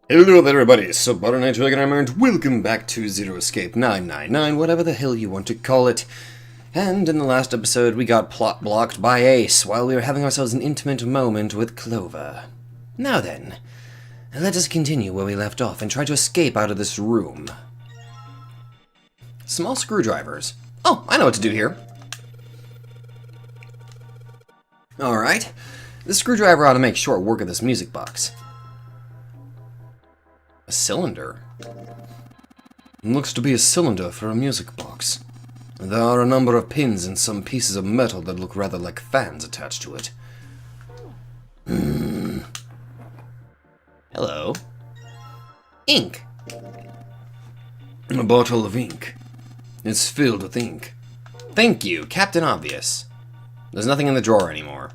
Hello there everybody, so Butter Knight Dragon Armor and welcome back to Zero Escape 999, whatever the hell you want to call it. And in the last episode we got plot blocked by Ace while we were having ourselves an intimate moment with Clover. Now then, let us continue where we left off and try to escape out of this room. Small screwdrivers. Oh, I know what to do here. Alright, this screwdriver ought to make short work of this music box. A cylinder? Looks to be a cylinder for a music box. There are a number of pins and some pieces of metal that look rather like fans attached to it. Hello. Ink. A bottle of ink. It's filled with ink. Thank you, Captain Obvious. There's nothing in the drawer anymore.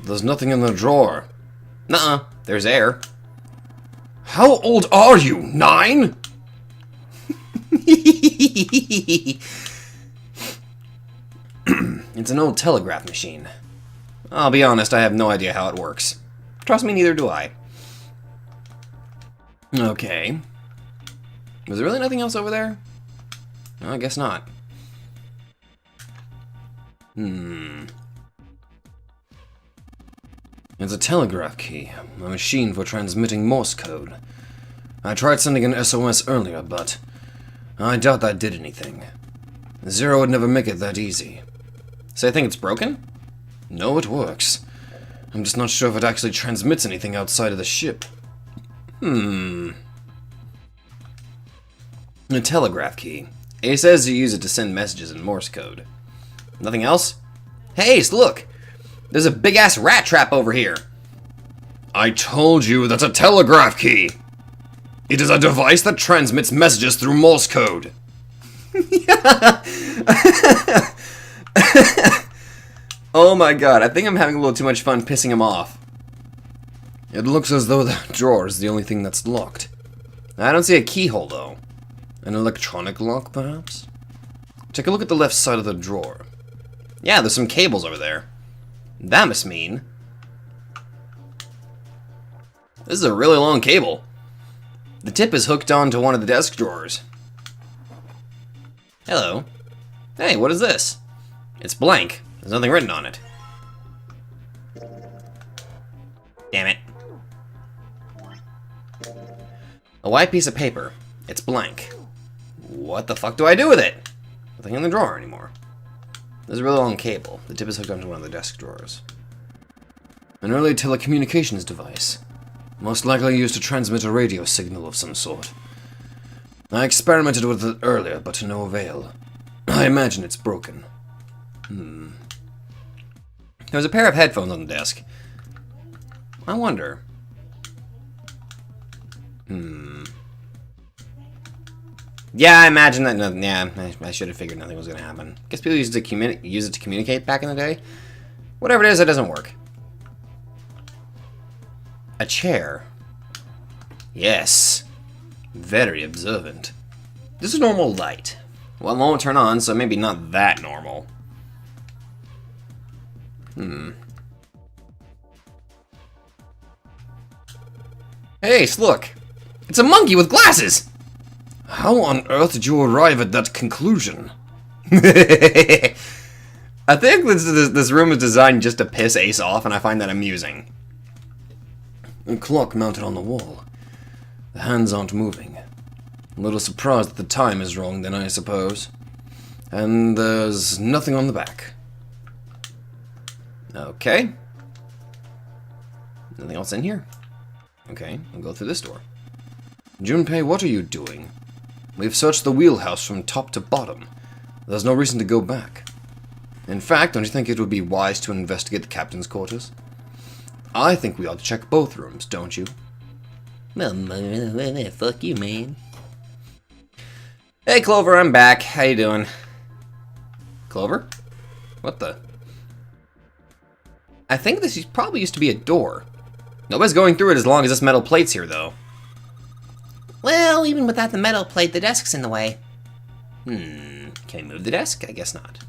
There's nothing in the drawer. Nuh-uh, there's air. How old are you? 9? It's an old telegraph machine. I'll be honest, I have no idea how it works. Trust me, neither do I. Okay. Was there really nothing else over there? No, I guess not. It's a telegraph key, a machine for transmitting Morse code. I tried sending an SOS earlier, but I doubt that did anything. Zero would never make it that easy. So I think it's broken? No, it works. I'm just not sure if it actually transmits anything outside of the ship. A telegraph key. It says you use it to send messages in Morse code. Nothing else? Hey, Ace, look! There's a big-ass rat trap over here. I told you that's a telegraph key. It is a device that transmits messages through Morse code. Oh my god, I think I'm having a little too much fun pissing him off. It looks as though that drawer is the only thing that's locked. I don't see a keyhole, though. An electronic lock, perhaps? Take a look at the left side of the drawer. Yeah, there's some cables over there. That must mean... This is a really long cable. The tip is hooked onto one of the desk drawers. Hello. Hey, what is this? It's blank. There's nothing written on it. Damn it. A white piece of paper. It's blank. What the fuck do I do with it? Nothing in the drawer anymore. There's a really long cable. The tip is hooked onto one of the desk drawers. An early telecommunications device. Most likely used to transmit a radio signal of some sort. I experimented with it earlier, but to no avail. I imagine it's broken. There's a pair of headphones on the desk. I wonder... Yeah, I imagine that. I should have figured nothing was going to happen. Guess people used to use it to communicate back in the day. Whatever it is, it doesn't work. A chair. Yes. Very observant. This is normal light. Well, it won't turn on, so maybe not that normal. Hey, look! It's a monkey with glasses! How on earth did you arrive at that conclusion? I think this room is designed just to piss Ace off, and I find that amusing. A clock mounted on the wall. The hands aren't moving. A little surprised that the time is wrong then, I suppose. And there's nothing on the back. Okay. Nothing else in here? Okay, I'll go through this door. Junpei, what are you doing? We've searched the wheelhouse from top to bottom. There's no reason to go back. In fact, don't you think it would be wise to investigate the captain's quarters? I think we ought to check both rooms, don't you? Well, fuck you, man. Hey, Clover, I'm back. How you doing? Clover? What the? I think this probably used to be a door. Nobody's going through it as long as this metal plate's here, though. Well, even without the metal plate, the desk's in the way. Can we move the desk? I guess not.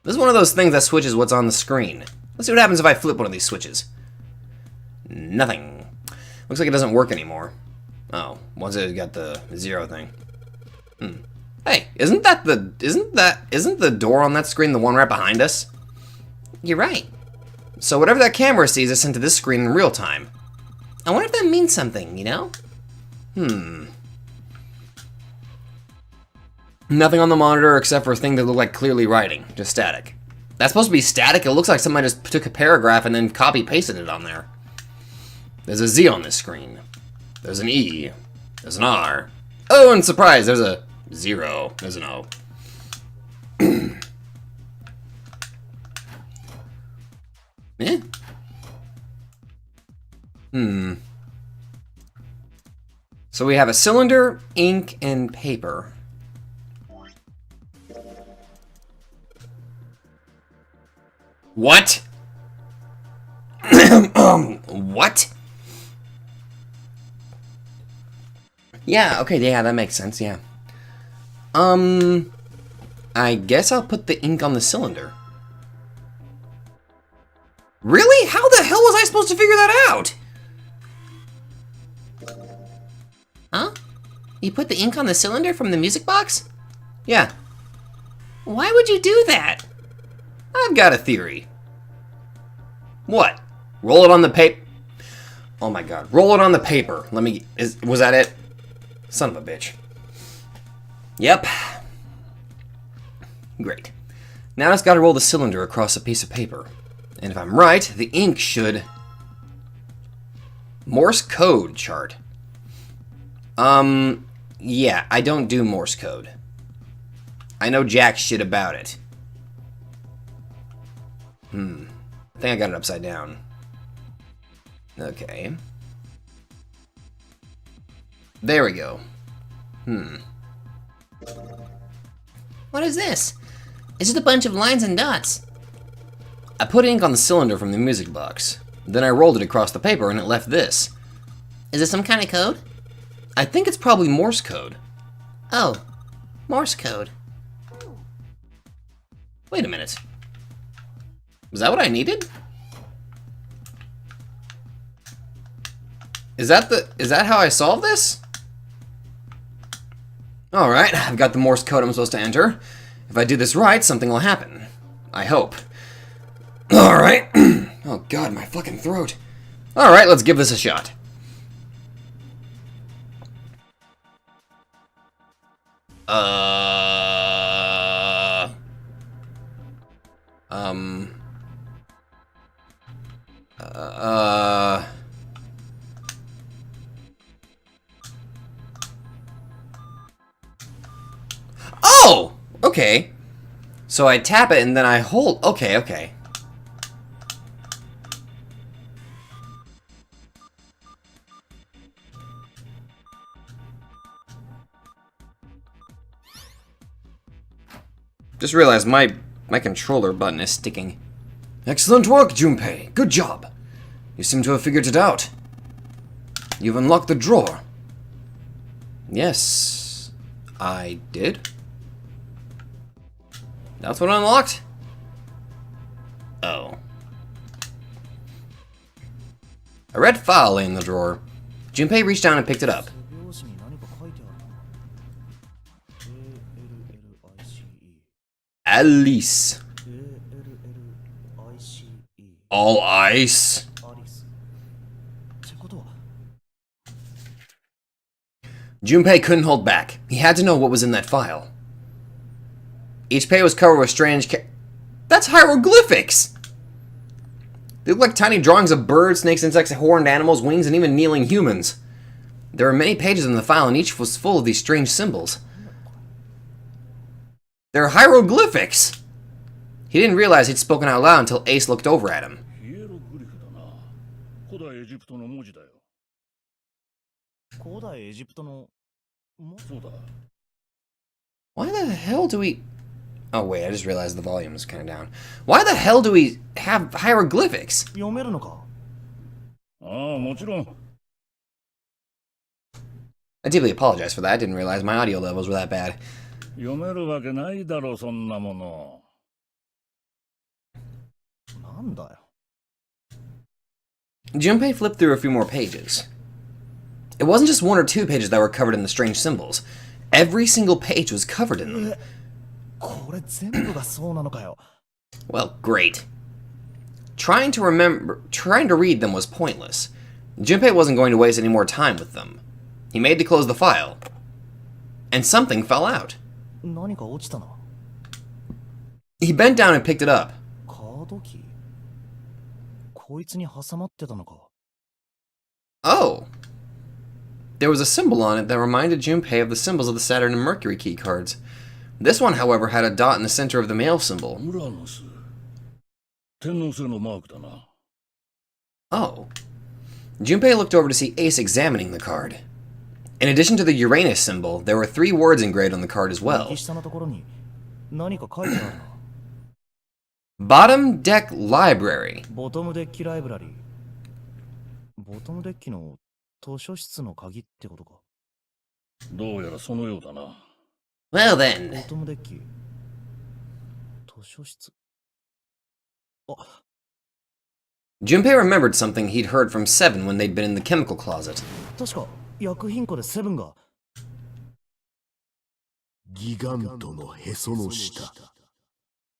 This is one of those things that switches what's on the screen. Let's see what happens if I flip one of these switches. Nothing. Looks like it doesn't work anymore. Oh, once it got the 0 thing. Hey, isn't the door on that screen the one right behind us? You're right. So whatever that camera sees is sent to this screen in real time. I wonder if that means something, you know? Nothing on the monitor except for a thing that looked like clearly writing. Just static. That's supposed to be static? It looks like somebody just took a paragraph and then copy-pasted it on there. There's a Z on this screen. There's an E. There's an R. Oh, and surprise, there's a 0. There's an O. Eh? So we have a cylinder, ink, and paper. What? What? Yeah, okay, yeah, that makes sense, yeah. I guess I'll put the ink on the cylinder. Really? How the hell was I supposed to figure that out? Huh? You put the ink on the cylinder from the music box? Yeah. Why would you do that? I've got a theory. What? Roll it on the paper. Oh my god. Roll it on the paper. Was that it? Son of a bitch. Yep. Great. Now I just gotta roll the cylinder across a piece of paper. And if I'm right, the ink should... Morse code chart. Yeah, I don't do Morse code. I know jack shit about it. I think I got it upside down. Okay. There we go. What is this? It's just a bunch of lines and dots. I put ink on the cylinder from the music box. Then I rolled it across the paper and it left this. Is this some kind of code? I think it's probably Morse code. Oh, Morse code. Wait a minute. Was that what I needed? Is that how I solve this? Alright, I've got the Morse code I'm supposed to enter. If I do this right, something will happen. I hope. Alright. Oh god, my fucking throat. Alright, let's give this a shot. Oh! Okay. So I tap it and then I hold... Okay. Just realized my controller button is sticking. Excellent work, Junpei. Good job. You seem to have figured it out. You've unlocked the drawer. Yes, I did. That's what I unlocked? Oh. A red file lay in the drawer. Junpei reached down and picked it up. Alice. All ice. Junpei couldn't hold back. He had to know what was in that file. Each page was covered with strange That's hieroglyphics! They look like tiny drawings of birds, snakes, insects, horned animals, wings, and even kneeling humans. There were many pages in the file, and each was full of these strange symbols. They're hieroglyphics! He didn't realize he'd spoken out loud until Ace looked over at him. Why the hell do we... Oh wait, I just realized the volume is kind of down. Why the hell do we have hieroglyphics? I deeply apologize for that. I didn't realize my audio levels were that bad. Junpei flipped through a few more pages. It wasn't just one or two pages that were covered in the strange symbols. Every single page was covered in them. これ全部がそうなのかよ。 Well, great. Trying to read them was pointless. Junpei wasn't going to waste any more time with them. He made to close the file. And something fell out. 何か落ちたな。 He bent down and picked it up. カードキー。こいつに挟まってたのか。 Oh! There was a symbol on it that reminded Junpei of the symbols of the Saturn and Mercury key cards. This one, however, had a dot in the center of the male symbol. Oh. Junpei looked over to see Ace examining the card. In addition to the Uranus symbol, there were 3 words engraved on the card as well. Bottom Deck Library. ボトムデッキライブラリー。ボトムデッキの図書室の鍵ってことか。どうやらそのようだな。Well then. ボトムデッキ。図書室。あ。 Junpei remembered something he'd heard from Seven when they'd been in the chemical closet. 確か薬品庫でセブンが。ギガントのへその下。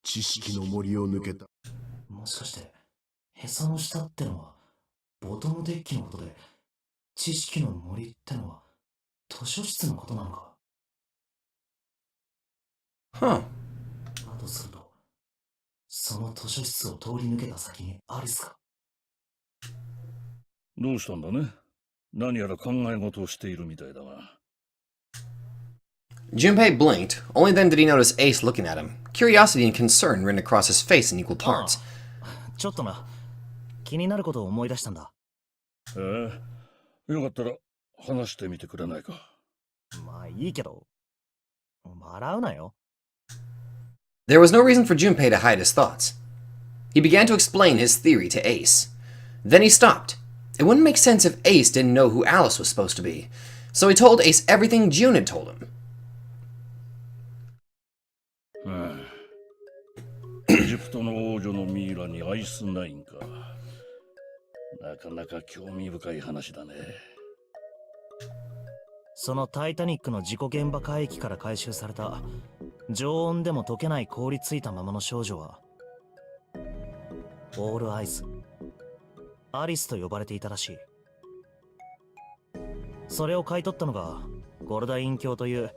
知識の森を抜けた。もしかして、へその下ってのは、ボトムデッキのことで、知識の森ってのは、図書室のことなのか。Huh. だとすると、その図書室を通り抜けた先にアリスか。どうしたんだね。何やら考え事をしているみたいだが。Junpei blinked. Only then did he notice Ace looking at him. Curiosity and concern ran across his face in equal parts. ちょっとな、気になることを思い出したんだ。よかったら話してみてくれないか。まあいいけど、笑うなよ。There was no reason for Junpei to hide his thoughts. He began to explain his theory to Ace. Then he stopped. It wouldn't make sense if Ace didn't know who Alice was supposed to be. So he told Ace everything June had told him. エジプトの王女のミイラにアイスナインか。なかなか興味深い話だね。そのタイタニックの事故現場海域から回収された常温でも溶けない凍りついたままの少女はオールアイス、アリスと呼ばれていたらしい。それを買い取ったのがゴルダイン卿という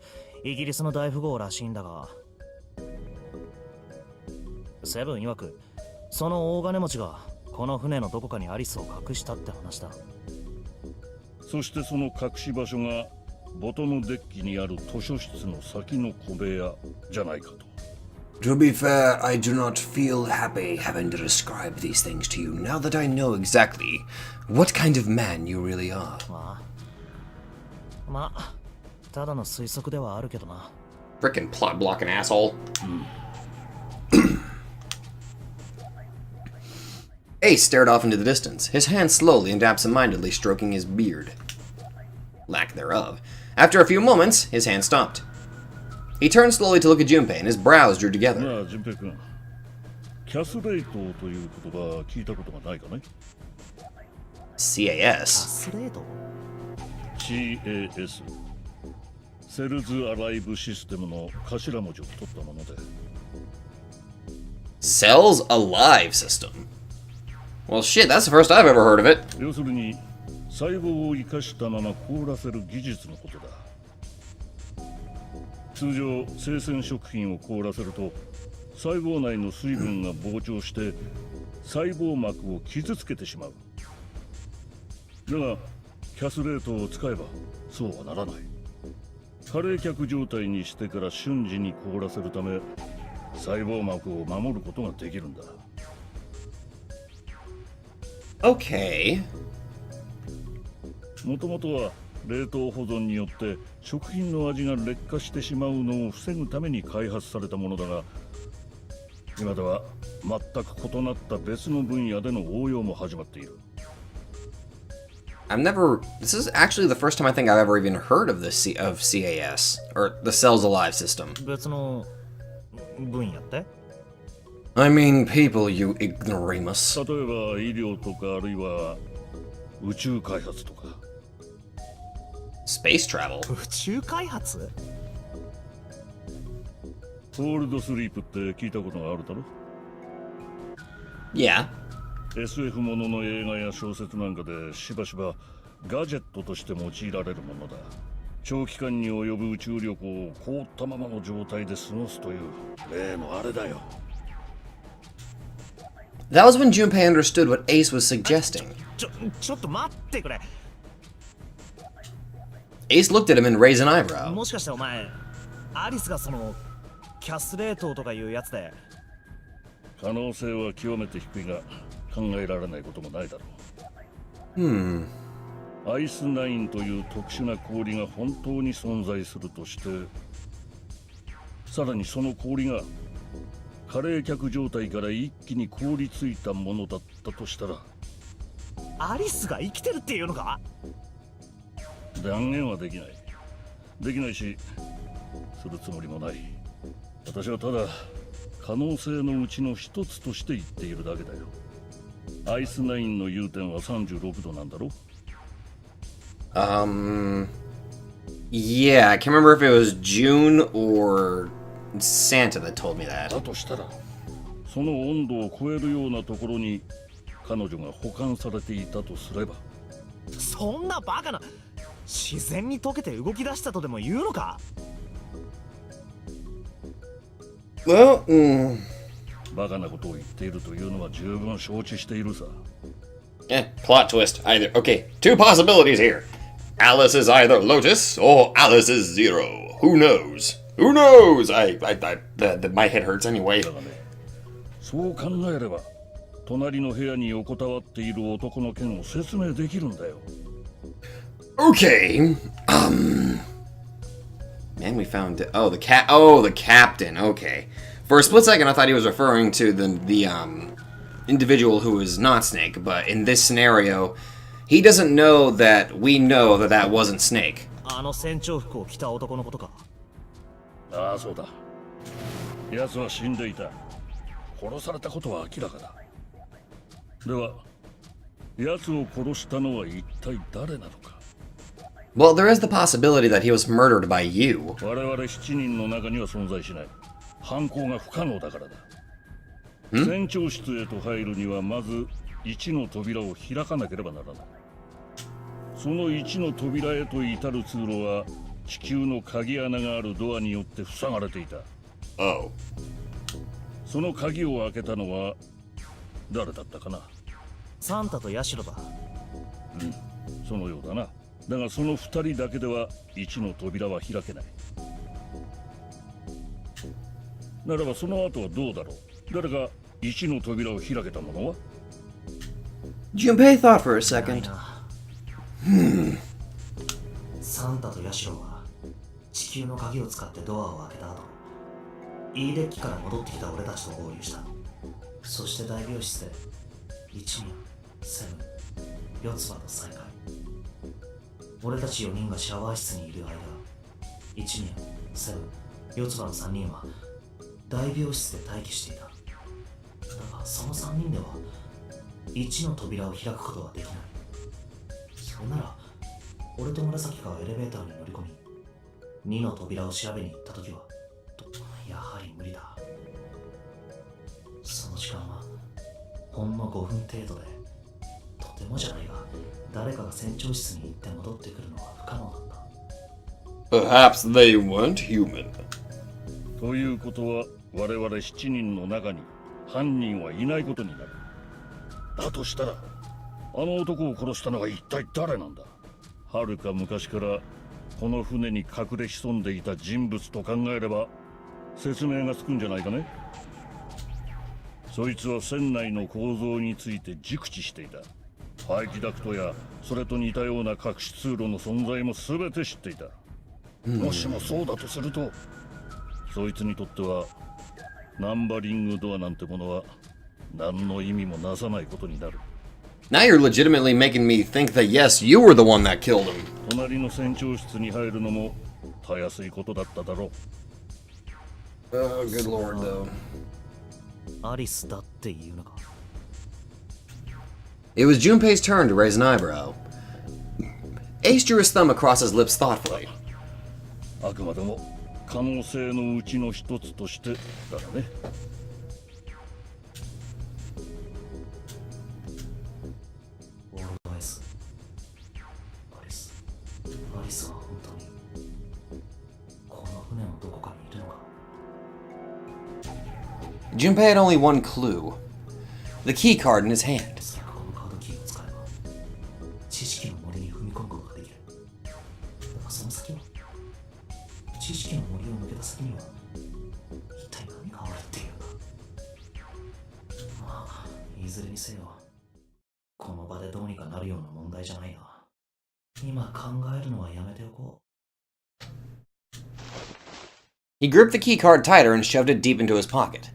イギリスの大富豪らしいんだが、セブン曰くその大金持ちがこの船のどこかにアリスを隠したって話だ。そしてその隠し場所がボトムデッキにある図書室の先の小部屋じゃないかと。To be fair, I do not feel happy having to describe these things to you now that I know exactly what kind of man you really are. まあ、ただの推測ではあるけどな。Frickin' plot blocking asshole. Ace stared off into the distance, his hand slowly and absent-mindedly stroking his beard. Lack thereof. After a few moments, his hand stopped. He turned slowly to look at Junpei, and his brows drew together. なあ、純平君。キャスレイトという言葉聞いたことがないかね？ CAS. スレート CAS。セルズアライブシステムの頭文字を取ったもので。Cells Alive System. Well, shit, that's the first I've ever heard of it. 要するに細胞を生かしたまま凍らせる技術のことだ。通常生鮮食品を凍らせると細胞内の水分が膨張して細胞膜を傷つけてしまう。だがキャスレートを使えばそうはならない。過冷却状態にしてから瞬時に凍らせるため細胞膜を守ることができるんだ。Okay. もともとは冷凍保存によって食品の味が劣化してしまうのを防ぐために開発されたものだが、今では全く異なった別の分野での応用も始まっている。This is actually the first time I think I've ever even heard of CAS, or the Cells Alive system. 別の分野って？ I mean, people, you ignoramus. 例えば医療とかあるいは宇宙開発とか。Space travel? 宇宙開発？コールドスリープって聞いたことがあるだろ？ Yeah. SF ものの映画や小説なんかでしばしばガジェットとして用いられるものだ。長期間に及ぶ宇宙旅行を凍ったままの状態で過ごすという例のあれだよ。That was when Junpei understood what Ace was suggesting. ちょっと待ってくれ。 Ace looked at him and raised an eyebrow. もしかしてお前、アリスがそのキャスレートとかいうやつで。可能性は極めて低いが考えられないこともないだろう。アイスナインという特殊な氷が本当に存在するとして、さらにその氷が過冷却状態から一気に凍りついたものだったとしたら、アリスが生きてるっていうのか？断言はできない。できないし、するつもりもない。私はただ可能性のうちの一つとして言っているだけだよ。アイスナインの融点は36度なんだろ？ Yeah, I can't remember if it was June or Santa that told me that. だとしたら、その温度を超えるようなところに彼女が保管されていたとすれば。そんなバカな。自然に溶けて動き出したとでも言うのか？ Well, バカなことを言っているというのは十分承知しているさ。plot twist. Either. Okay, two possibilities here. Alice is either Lotus or Alice is Zero. Who knows? Who knows? My head hurts anyway. だがね、そう考えれば、隣の部屋に横たわっている男の件を説明できるんだよ。Okay. Man, we found it. Oh, the cat. Oh, the captain. Okay. For a split second, I thought he was referring to the individual who is not Snake. But in this scenario, he doesn't know that we know that that wasn't Snake. あの船長服を着た男のことか？ああ、そうだ。奴は死んでいた。殺されたことは明らかだ。では、奴を殺したのは一体誰なのか？ Well, there is the possibility that he was murdered by you. 我々7人の中には存在しない。犯行が不可能だからだ。船長室へと入るにはまず1の扉を開かなければならない。その1の扉へと至る通路は地球の鍵穴があるドアによって塞がれていた。Oh. その鍵を開けたのは誰だったかな？サンタとヤシロだ。そのようだな。だがその2人だけでは1の扉は開けない。ならばその後はどうだろう？誰が1の扉を開けたものは？ Junpei thought for a second. サンタとヤシロは地球の鍵を使ってドアを開けた後、Eデッキから戻ってきた俺たちと合流した。そして大病室で1年、セブン、四つ葉と再会。俺たち4人がシャワー室にいる間、1年、セブン、四つ葉の3人は大病室で待機していた。だがその3人では1の扉を開くことはできない。それなら俺と紫がエレベーターに乗り込み2の扉を調べに行った時はやはり無理だ。その時間はほんの5分程度で、とてもじゃないが誰かが船長室に行って戻ってくるのは不可能だった。 Perhaps they weren't human. ということは我々7人の中に犯人はいないことになる。だとしたらあの男を殺したのは一体誰なんだ？はるか昔からこの船に隠れ潜んでいた人物と考えれば説明がつくんじゃないかね。そいつは船内の構造について熟知していた。排気ダクトやそれと似たような隠し通路の存在も全て知っていた。もしもそうだとすると、そいつにとってはナンバリングドアなんてものは何の意味もなさないことになる。 Now you're legitimately making me think that yes, you were the one that killed him. 隣の船長室に入るのもたやすいことだっただろう。 Oh, good lord, though. アリスだって言うのか？ It was Junpei's turn to raise an eyebrow. Ace drew his thumb across his lips thoughtfully. あくまでも可能性のうちの一つとしてだね。オールドアイス。アリス。アリスは本当にこの船のどこかにいるのか。 Junpei had only one clue. The key card in his hand. このカードキーを使えば知識の森に踏み込むことができる。だがその先は知識の森を抜けた先には一体何があるっていうんだ。まあいずれにせよこの場でどうにかなるような問題じゃないな。今考えるのはやめておこう。 He gripped the key card tighter and shoved it deep into his pocket.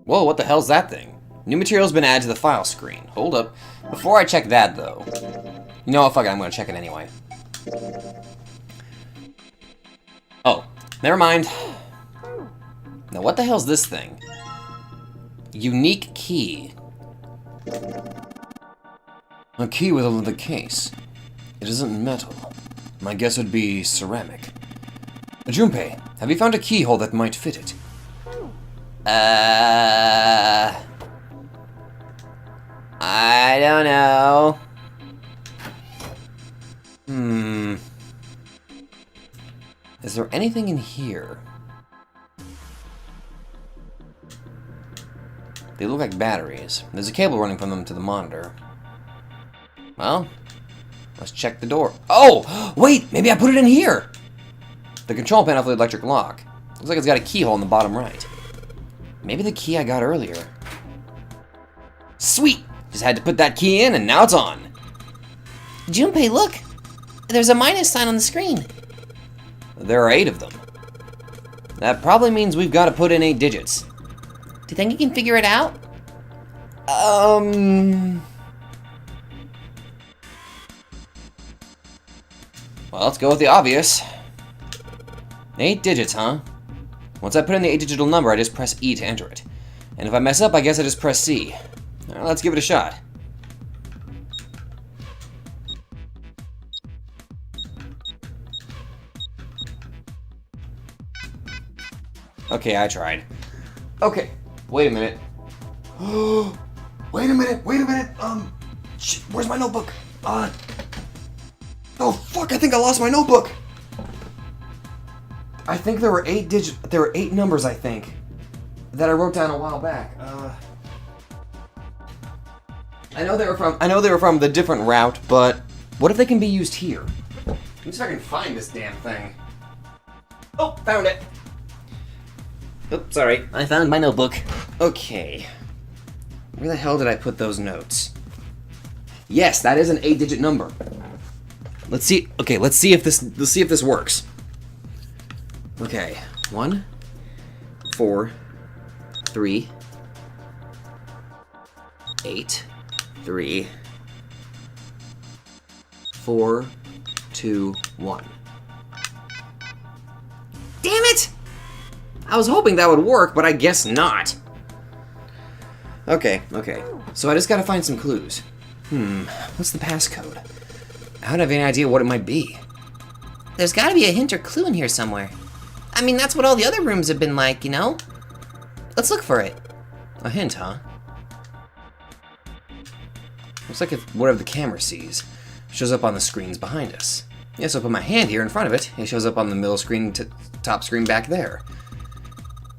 Whoa, what the hell's that thing? New material's been added to the file screen. Hold up. Before I check that, though... You know what, fuck it, I'm gonna check it anyway. Oh, never mind. Now what the hell's this thing? Unique key. A key with the case. It isn't metal. My guess would be ceramic. Junpei, have you found a keyhole that might fit it? I don't know. Is there anything in here? They look like batteries. There's a cable running from them to the monitor. Well, let's check the door. Oh! Wait! Maybe I put it in here! The control panel for the electric lock. Looks like it's got a keyhole in the bottom right. Maybe the key I got earlier. Sweet! Just had to put that key in and now it's on. Junpei, look! There's a minus sign on the screen. There are 8 of them. That probably means we've got to put in 8 digits. Do you think you can figure it out? Well, let's go with the obvious. 8 digits, huh? Once I put in the 8-digital number, I just press E to enter it. And if I mess up, I guess I just press C. Now, let's give it a shot. Okay, I tried. Okay, wait a minute. Wait a minute. Shit, where's my notebook? Oh fuck, I think I lost my notebook. I think there were 8 numbers, I think, that I wrote down a while back. I know they were from the different route, but what if they can be used here? Let me see if I can find this damn thing. Oh, found it. Oops, sorry. I found my notebook. Okay. Where the hell did I put those notes? Yes, that is an 8-digit number. Let's see. Okay, let's see if this works. Okay, 1, 4, 3, 8, 3, 4, 2, 1. Damn it! I was hoping that would work, but I guess not. Okay. So I just gotta find some clues. What's the passcode? I don't have any idea what it might be. There's gotta be a hint or clue in here somewhere. I mean, that's what all the other rooms have been like, you know? Let's look for it. A hint, huh? Looks like if whatever the camera sees shows up on the screens behind us. Yeah, so I put my hand here in front of it. It shows up on the middle screen, top screen back there.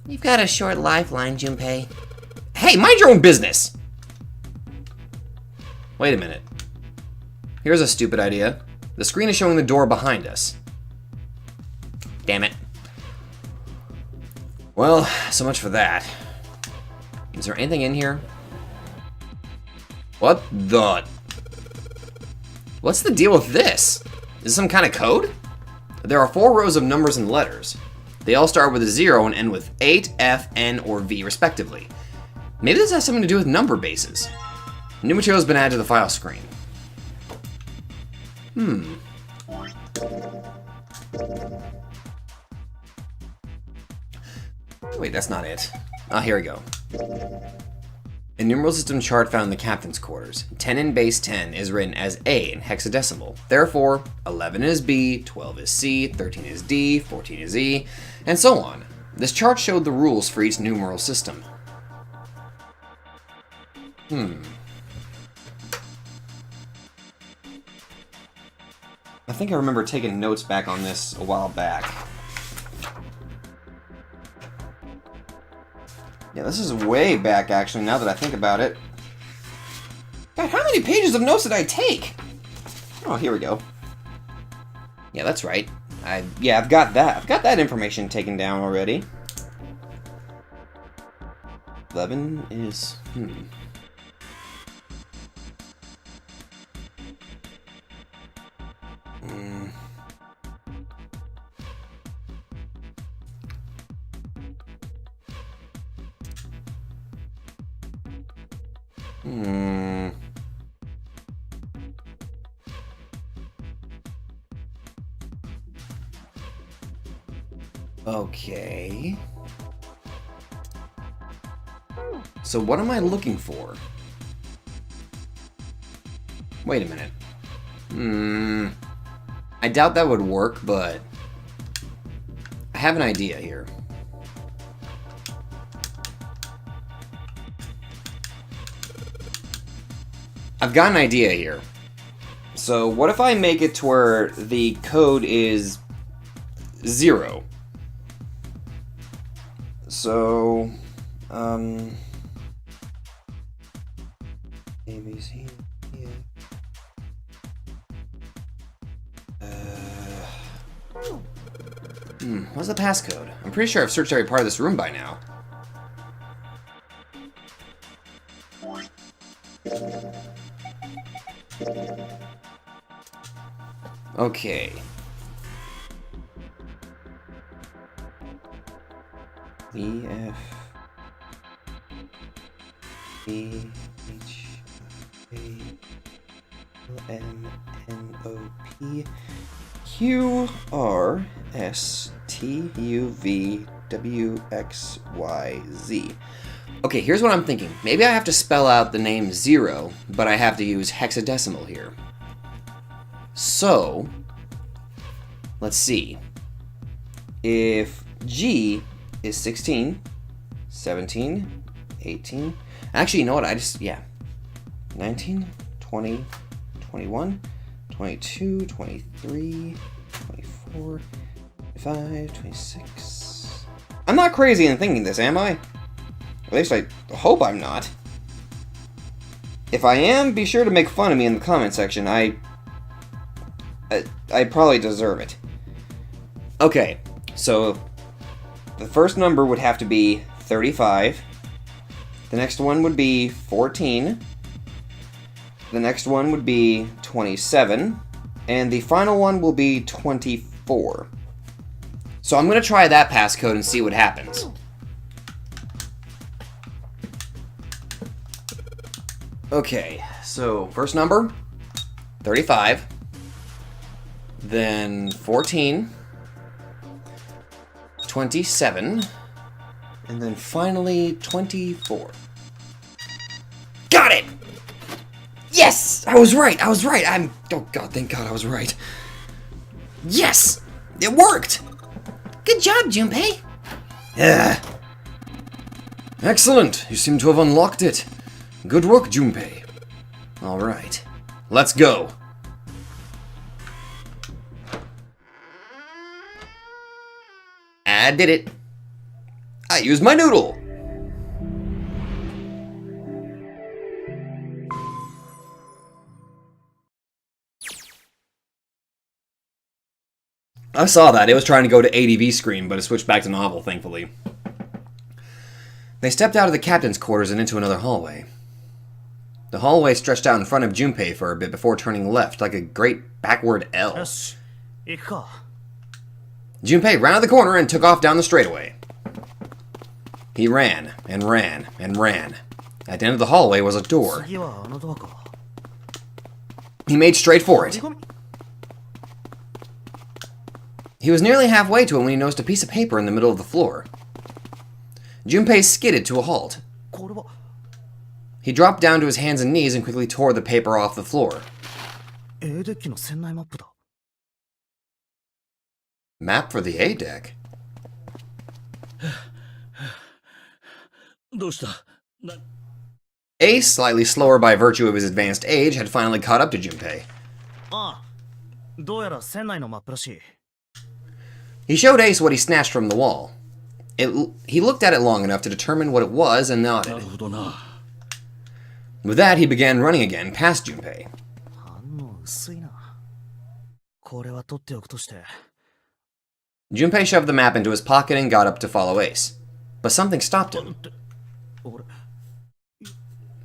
You've got a short lifeline, Junpei. Hey, mind your own business! Wait a minute. Here's a stupid idea. The screen is showing the door behind us. Damn it. Well, so much for that. Is there anything in here? What the... What's the deal with this? Is this some kind of code? There are 4 rows of numbers and letters. They all start with a 0 and end with 8, F, N, or V, respectively. Maybe this has something to do with number bases. New material has been added to the file screen. Wait, that's not it. Ah, here we go. A numeral system chart found in the captain's quarters. 10 in base 10 is written as A in hexadecimal. Therefore, 11 is B, 12 is C, 13 is D, 14 is E, and so on. This chart showed the rules for each numeral system. I think I remember taking notes back on this a while back. Yeah, this is way back, actually, now that I think about it. God, how many pages of notes did I take? Oh, here we go. Yeah, that's right. I've got that. I've got that information taken down already. 11 is... Okay. So what am I looking for? Wait a minute. I doubt that would work, but I have an idea here. I've got an idea here. So what if I make it to where the code is 0? So, ABC, yeah. What's the passcode? I'm pretty sure I've searched every part of this room by now. Okay. E, F, E, H, A, L, M, N, O, P, Q, R, S, T, U, V, W, X, Y, Z. Okay, here's what I'm thinking. Maybe I have to spell out the name 0, but I have to use hexadecimal here. So, let's see. If G is 16, 17, 18. Actually, you know what? 19, 20, 21, 22, 23, 24, 25, 26. I'm not crazy in thinking this, am I? At least I hope I'm not. If I am, be sure to make fun of me in the comment section. I probably deserve it. Okay, so the first number would have to be 35. The next one would be 14. The next one would be 27. And the final one will be 24. So I'm going to try that passcode and see what happens. Okay, so first number, 35. Then 14. 27, and then finally 24. Got it! Yes! I was right! Oh god, thank god I was right. Yes! It worked! Good job, Junpei. Yeah. Excellent! You seem to have unlocked it. Good work, Junpei. Alright, let's go. I did it. I used my noodle. I saw that. It was trying to go to ADV screen, but it switched back to novel, thankfully. They stepped out of the captain's quarters and into another hallway. The hallway stretched out in front of Junpei for a bit before turning left like a great backward L. よし行くか Junpei rounded the corner and took off down the straightaway. He ran and ran and ran. At the end of the hallway was a door. 次はあのドアか He made straight for it. 張り込み He was nearly halfway to it when he noticed a piece of paper in the middle of the floor. Junpei skidded to a halt. これは He dropped down to his hands and knees and quickly tore the paper off the floor. A デッキの船内マップだ。 Map for the A deck? どうしたな Ace, slightly slower by virtue of his advanced age, had finally caught up to Junpei. ああ、どうやら船内のマップらしい。 He showed Ace what he snatched from the wall. He looked at it long enough to determine what it was and な nodded. るほどな。 With that, he began running again past Junpei. 反応薄いな。これは取っておくとして。 Junpei shoved the map into his pocket and got up to follow Ace. But something stopped him. 俺、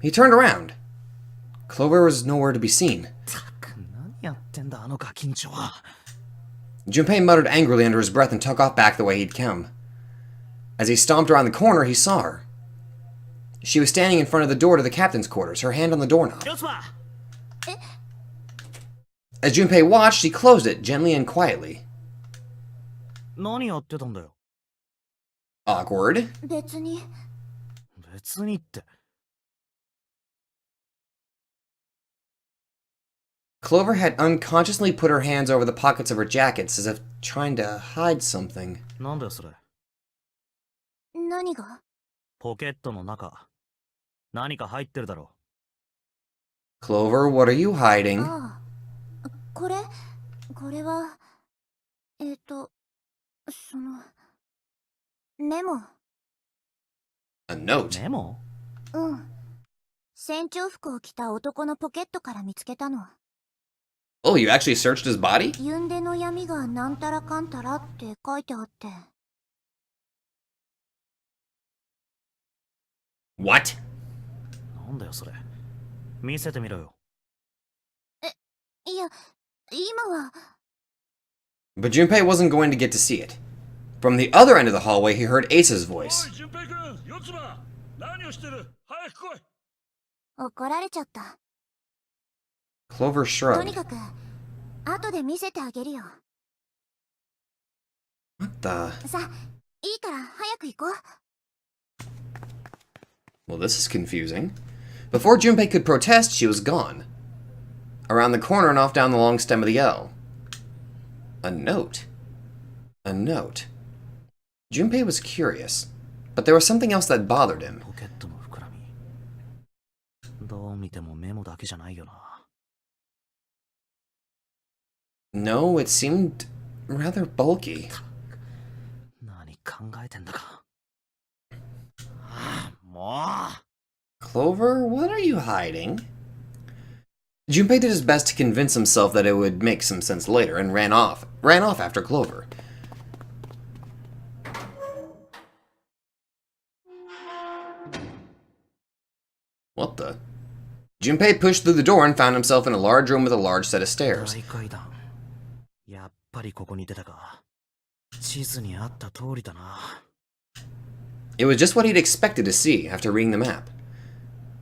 He turned around. Clover was nowhere to be seen. たく何やってんだあのガキンチョは。 Junpei muttered angrily under his breath and took off back the way he'd come. As he stomped around the corner, he saw her. She was standing in front of the door to the captain's quarters, her hand on the doorknob. 四つ葉。 As Junpei watched, he closed it gently and quietly. 何やってたんだよ。 Awkward. 別に。別にって。 Clover had unconsciously put her hands over the pockets of her jackets as if trying to hide something. なんだよそれ。何が？ポケットの中。何か入ってるだろ Clover, what are you hiding? ああ、これは、その、メモ。A note. メモ？うん。船長服を着た男のポケットから見つけたの。 Oh, you actually searched his body? ユンデの闇がなんたらかんたらって書いてあって。 What? なんだよそれ。見せてみろよ。いや、今は。 But Junpei wasn't going to get to see it. From the other end of the hallway, he heard Ace's おい voice. 順平君、四つ葉何をしてる早く来い。怒られちゃった。 Clover とに shrugged. かく、後で見せてあげるよ。 What the? さ、いいから早く行こう。 Well, this is confusing. Before Junpei could protest, she was gone. Around the corner and off down the long stem of the L. A note. A note. Junpei was curious, but there was something else that bothered him. ポケットの膨らみ。どう見てもメモだけじゃないよな。 No, it seemed rather bulky. 何考えてんだか。はあ、もう。 Clover, what are you hiding? Junpei did his best to convince himself that it would make some sense later and ran off after Clover. What the? Junpei pushed through the door and found himself in a large room with a large set of stairs. 大階段。やっぱりここに出たか。地図にあった通りだな。 It was just what he'd expected to see after reading the map.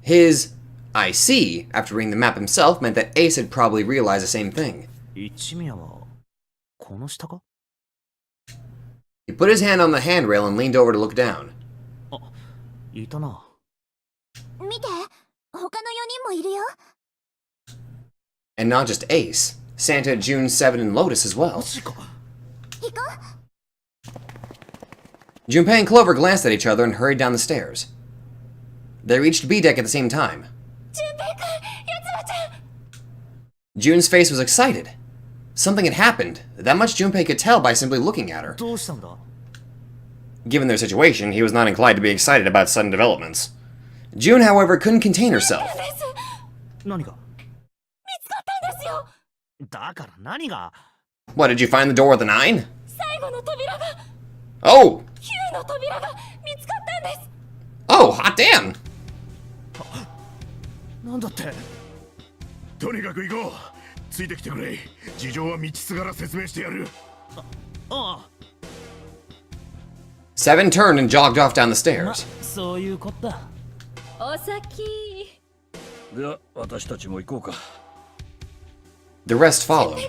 His I see after reading the map himself meant that Ace had probably realized the same thing. 一宮は、この下か？ He put his hand on the handrail and leaned over to look down. あ、いたな。見て、他の4人もいるよ。 And not just Ace. Santa, June, Seven, and Lotus as well. マジか。行こう。 Junpei and Clover glanced at each other and hurried down the stairs. They reached B deck at the same time. 純平くん、やつらちゃん。 June's face was excited. Something had happened. That much Junpei could tell by simply looking at her. どうしたんだ？ Given their situation, he was not inclined to be excited about sudden developments. June, however, couldn't contain herself. 何が？見つかったんですよ。だから何が？ What, did you find the door with the 9? 最後の扉が、 Oh! 9の扉が見つかったんです。 Oh, hot damn! なんだって？とにかく行こう。ついてきてくれ。事情は道すがら説明してやる。ああ。 Seven turned and jogged off down the stairs. そういうこった。お先。では私たちも行こうか。 The rest followed. い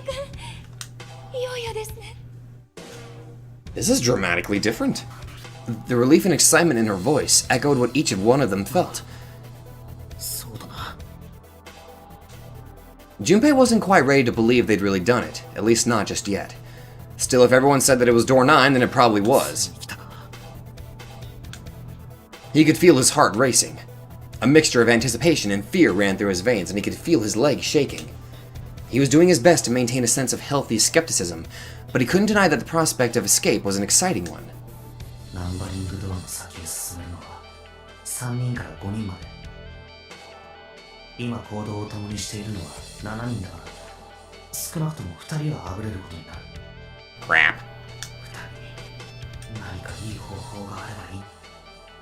よいよですね。 This is dramatically different. The relief and excitement in her voice echoed what each of one of them felt. Junpei wasn't quite ready to believe they'd really done it, at least not just yet. Still, if everyone said that it was door 9, then it probably was. He could feel his heart racing. A mixture of anticipation and fear ran through his veins, and he could feel his legs shaking. He was doing his best to maintain a sense of healthy skepticism, but he couldn't deny that the prospect of escape was an exciting one. ナンバリングドアの先へ進めるのは3人から5人まで。今行動を共にしているのは7人だから、少なくとも2人はあぶれることになる。 Crap. 2人、何かいい方法があればいい。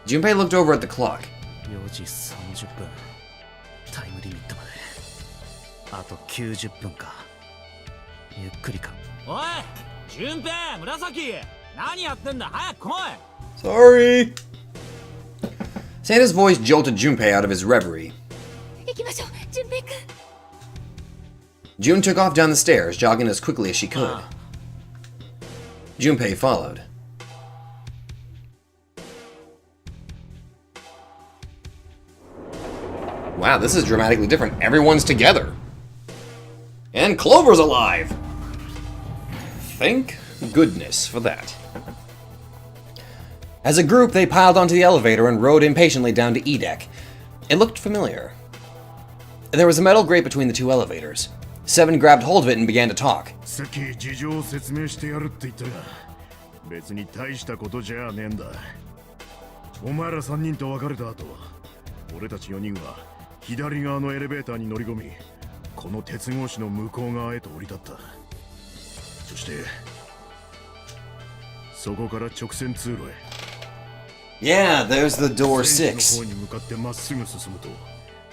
Junpei looked over at the clock. 4時30分。タイムリミットまで。あと90分か。ゆっくりか。おい、順平、紫、何やってんだ、早く来い。 Sorry. Santa's voice jolted Junpei out of his reverie. 行きましょう、純平くん。 June took off down the stairs, jogging as quickly as she could. Junpei followed. Wow, this is dramatically different. Everyone's together. And Clover's alive! Thank goodness for that. As a group, they piled onto the elevator and rode impatiently down to E deck. It looked familiar. There was a metal grate between the two elevators. Seven grabbed hold of it and began to talk. さっき事情を説明してやるって言ったが、別に大したことじゃねえんだ。お前ら3人と別れた後、俺たち4人は左側のエレベーターに乗り込み、この鉄格子の向こう側へと降り立った。そしてそこから直線通路へ。Yeah, there's the door 戦地 6. の方に向かってまっすぐ進むと、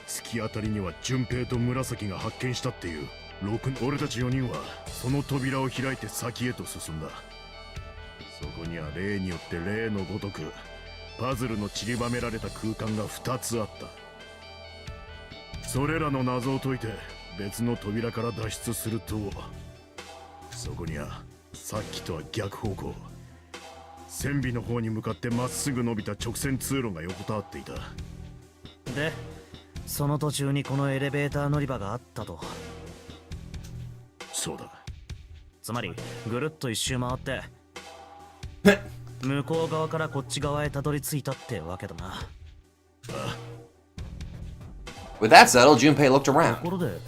突き当たりには順平と紫が発見したっていう俺たち4人はその扉を開いて先へと進んだ。そこには例によって例のごとくパズルの散りばめられた空間が2つあった。それらの謎を解いて別の扉から脱出すると、そこにはさっきとは逆方向、船尾の方に向かってまっすぐ伸びた直線通路が横たわっていた。で、その途中にこのエレベーター乗り場があったと。そうだ。つまりぐるっと一周回って向こう側からこっち側へたどり着いたってわけだな。With that settled, Junpei looked と around. ころで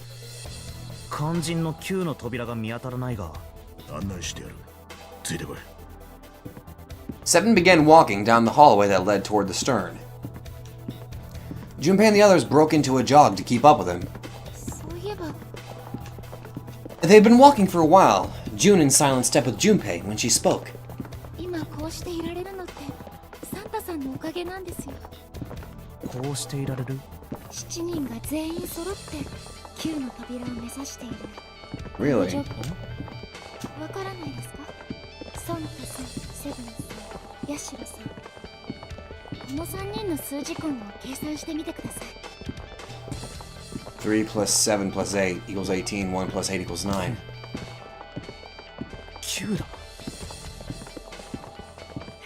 肝心の9の扉が見当たらないが。案内してやる。ついてこい。Seven began walking down the hallway that led toward the stern. Junpei and the others broke into a jog to keep up with him. そういえば、 They had been walking for a while, June in silent step with Junpei when she spoke. 今こうしていられるのってサンタさんのおかげなんですよ。こうしていられる。7人が全員揃って9の扉を目指している。 Really? わからないですか？サンタさん、セブンさん、ヤシロさん。この3人の数字根を計算してみてください。3 plus 7 plus 8 equals 18, 1 plus 8 equals 9. 9だ。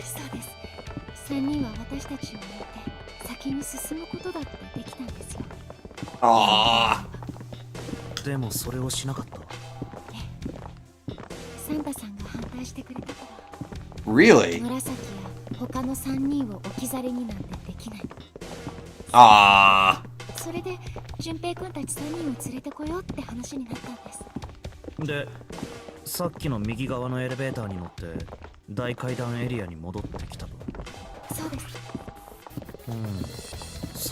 そうです。3人は私たちを置いて先に進むことだってできたんですよ。 Aww. でもそれをしなかった。サンタさんが反対してくれたから Really? 紫や他の3人を置き去りになんてできない。 Aww. それで順平くんたち3人を連れてこようって話になったんです。で、さっきの右側のエレベーターに乗って大階段エリアに戻ってきたと。そうです。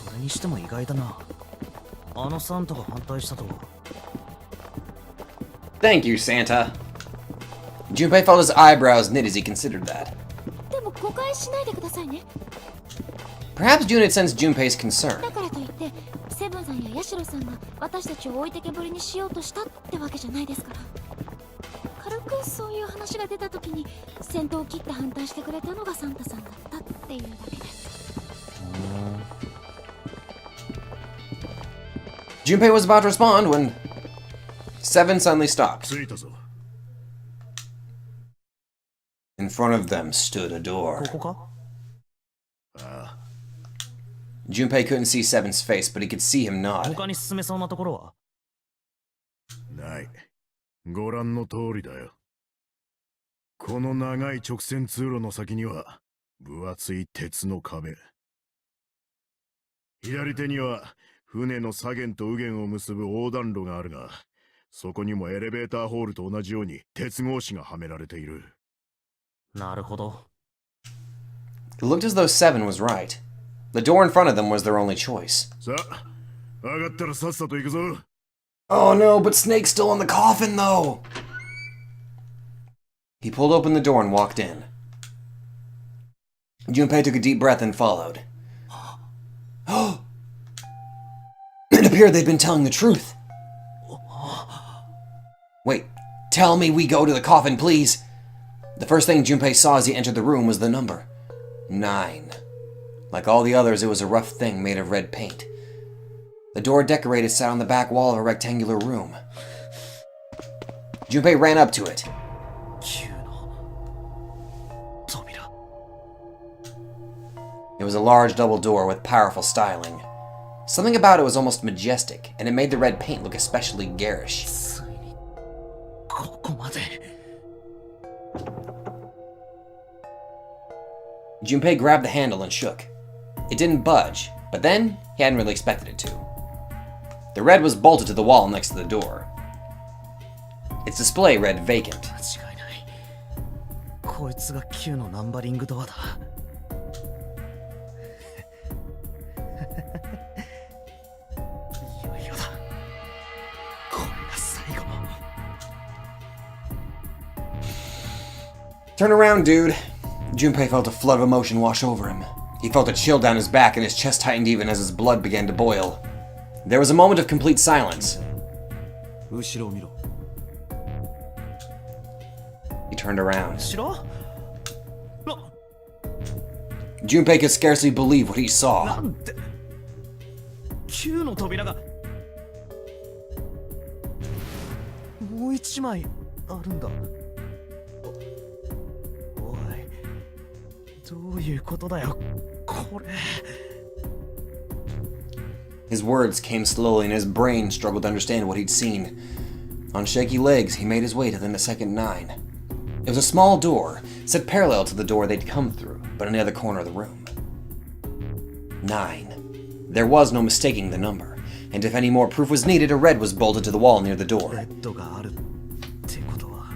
それにしても意外だな。あのサンタが反対したとは。Thank you, Santa. Junpei felt his eyebrows knit as he considered that. でも誤解しないでくださいね。 Perhaps June had sensed Junpei's concern. だからといってセブンさんやヤシロさんが私たちを置いてけぼりにしようとしたってわけじゃないですから。軽くそういう話が出た時に先頭を切って反対してくれたのがサンタさんだったっていうだけで。 Junpei was about to respond when Seven suddenly stopped. 着いたぞ。 In front of them stood a door. ここか？ああ、 Junpei couldn't see Seven's face, but he could see him nod. 他に進めそうなところは？ない。ご覧の通りだよ。この長い直線通路の先には分厚い鉄の壁。左手には船の左舷と右舷を結ぶ横断路があるが、そこにもエレベーターホールと同じように鉄格子がはめられている。なるほど。It looked as though 7 was right. The door in front of them was their only choice. さあ、上がったらさっさと行くぞ。Oh no, but Snake's still in the coffin though! He pulled open the door and walked in. Junpei took a deep breath and followed. It appeared they'd been telling the truth. Wait, tell me we go to the coffin, please. The first thing Junpei saw as he entered the room was the number 9. Like all the others, it was a rough thing made of red paint. The door decorated sat on the back wall of a rectangular room. Junpei ran up to it. It was a large double door with powerful styling. Something about it was almost majestic, and it made the red paint look especially garish. Junpei grabbed the handle and shook. It didn't budge, but then he hadn't really expected it to. The red was bolted to the wall next to the door. Its display read vacant. こいつが9のナンバリングドアだ。いよいよだ。これが最後の。Turn around, dude. Junpei felt a flood of emotion wash over him. He felt a chill down his back and his chest tightened even as his blood began to boil. There was a moment of complete silence. 後ろを見ろ。He turned around. 後ろ？ Junpei could scarcely believe what he な saw. んて9の扉がもう一枚あるんだ。おい、どういうことだよこれ。His words came slowly and his brain struggled to understand what he'd seen. On shaky legs, he made his way to the second 9. It was a small door, set parallel to the door they'd come through, but in the other corner of the room. 9. There was no mistaking the number, and if any more proof was needed, a red was bolted to the wall near the レ door. ッドがあるってことは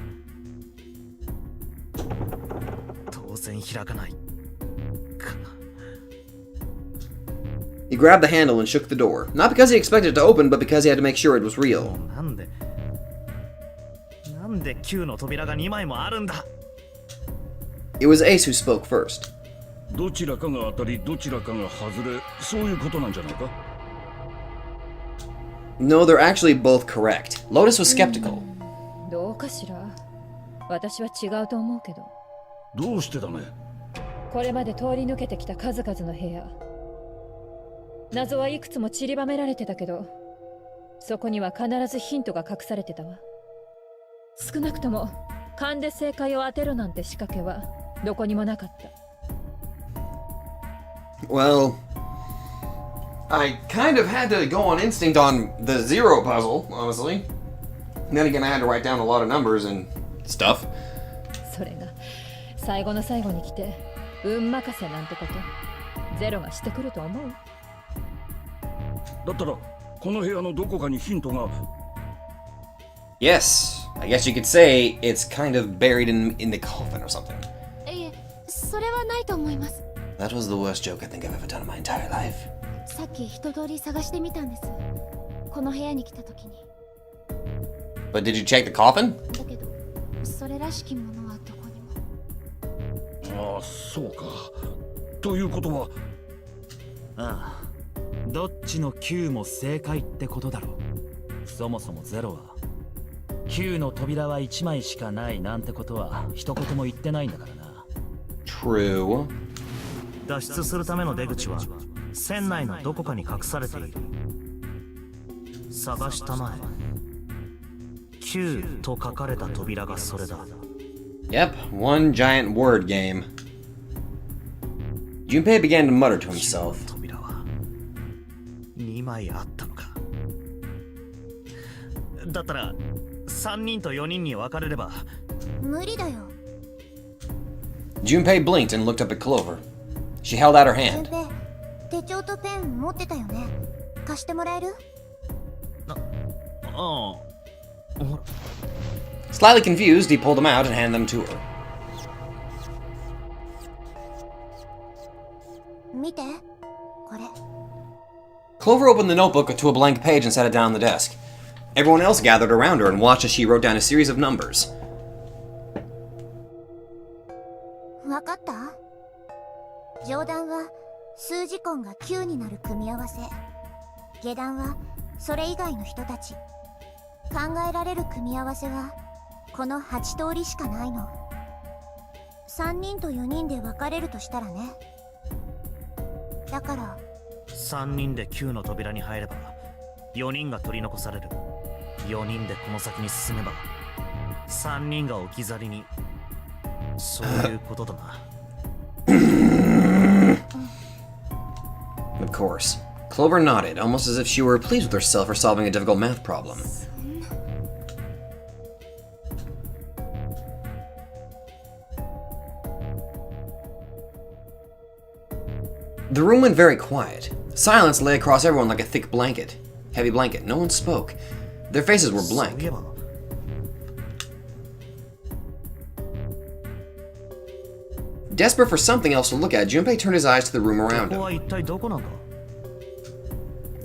当然開かないかな。 He grabbed the handle and shook the door, not because he expected it to open, but because he had to make sure it was も real. うなんで9の扉が2枚もあるんだ。 It was Ace who spoke first. どちらかが当たりどちらかが外れ、そういうことなんじゃないか。 No, they're actually both correct. Lotus was skeptical. どうかしら。私は違うと思うけど。どうしてだね。これまで通り抜けてきた数々の部屋。謎はいくつも散りばめられてたけど、そこには必ずヒントが隠されてたわ。少なくとも勘で正解を当てるなんて仕掛けはどこにもなかった。Well, I kind of had to go on instinct on the 0 puzzle, honestly. And then again, I had to write down a lot of numbers and stuff. それが最後の最後に来て運任せなんてことゼロがしてくると思う。だったらこの部屋のどこかにヒントが。 Yes, I guess you could say it's kind of buried in the coffin or something. いえ、それはないと思います。 That was the worst joke I think I've ever done in my entire life. さっき一通り探してみたんです。この部屋に来た時に。 But did you check the coffin? だけど、それらしきものはどこにも。ああ、そうか。ということは。ああ、どっちの9も正解ってことだろう。そもそもゼロは9の扉は1枚しかないなんてことは一言も言ってないんだからな。 True. 脱出するための出口は船内のどこかに隠されている。探したまえ9と書かれた扉がそれだ。 Yep, one giant word game. Junpei began to mutter to himself. 扉は2枚あったのか。だったら3人と4人に分かれれば。無理だよ。 Junpei blinked and looked up at Clover. She held out her 順 hand. 平、手帳とペン持ってたよね。貸してもらえる？ああ、ほら。 Slightly confused, he pulled them out and handed them to her. 見て、これ。 Clover opened the notebook to a blank page and set it down on the desk. Everyone else gathered around her and watched as she wrote down a series of numbers. わかった？上段は数字根が9になる組み合わせ。下段はそれ以外の人たち。考えられる組み合わせはこの8通りしかないの。3人と4人で分かれるとしたらね。だから3人で9の扉に入れば4人が取り残される。4人でこの先に進めば3人が置き去りに。そういうことだな。Of course. Clover nodded, almost as if she were pleased with herself for solving a difficult math problem. The room went very quiet. Silence lay across everyone like a thick blanket. Heavy blanket. No one spoke. Their faces were そうい blank. えば Desperate for something else to look at, Junpei turned his eyes to the room こ around こ him. は一体どこなんだ？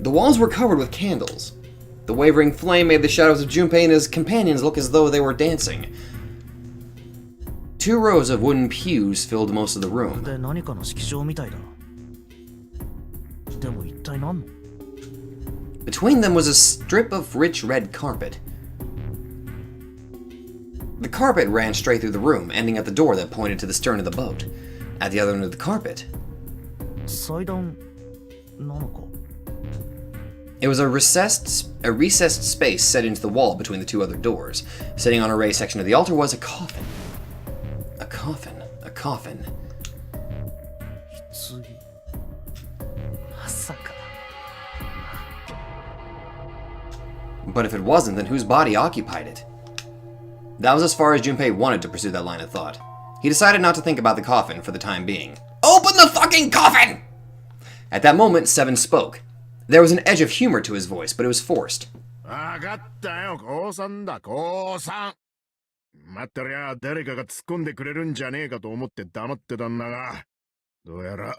The walls were covered with candles. The wavering flame made the shadows of Junpei and his companions look as though they were dancing. 2 rows of wooden pews filled most of the room. で何かの式場みたいだ。でも一体何の？ Between them was a strip of rich red carpet. The carpet ran straight through the room, ending at the door that pointed to the stern of the boat. At the other end of the carpet, 祭壇なのか？ it was a recessed space set into the wall between the 2 other doors. Sitting on a raised section of the altar was a coffin. A coffin. A coffin. 棺。まさか。 But if it wasn't, then whose body occupied it? That was as far as Junpei wanted to pursue that line of thought. He decided not to think about the coffin for the time being. Open the fucking coffin! At that moment, Seven spoke. There was an edge of humor to his voice, but it was forced. わかったよ、降参だ、降参。待ってりゃ誰かが突っ込んでくれるんじゃねえかと思って黙ってたんだが、どうやら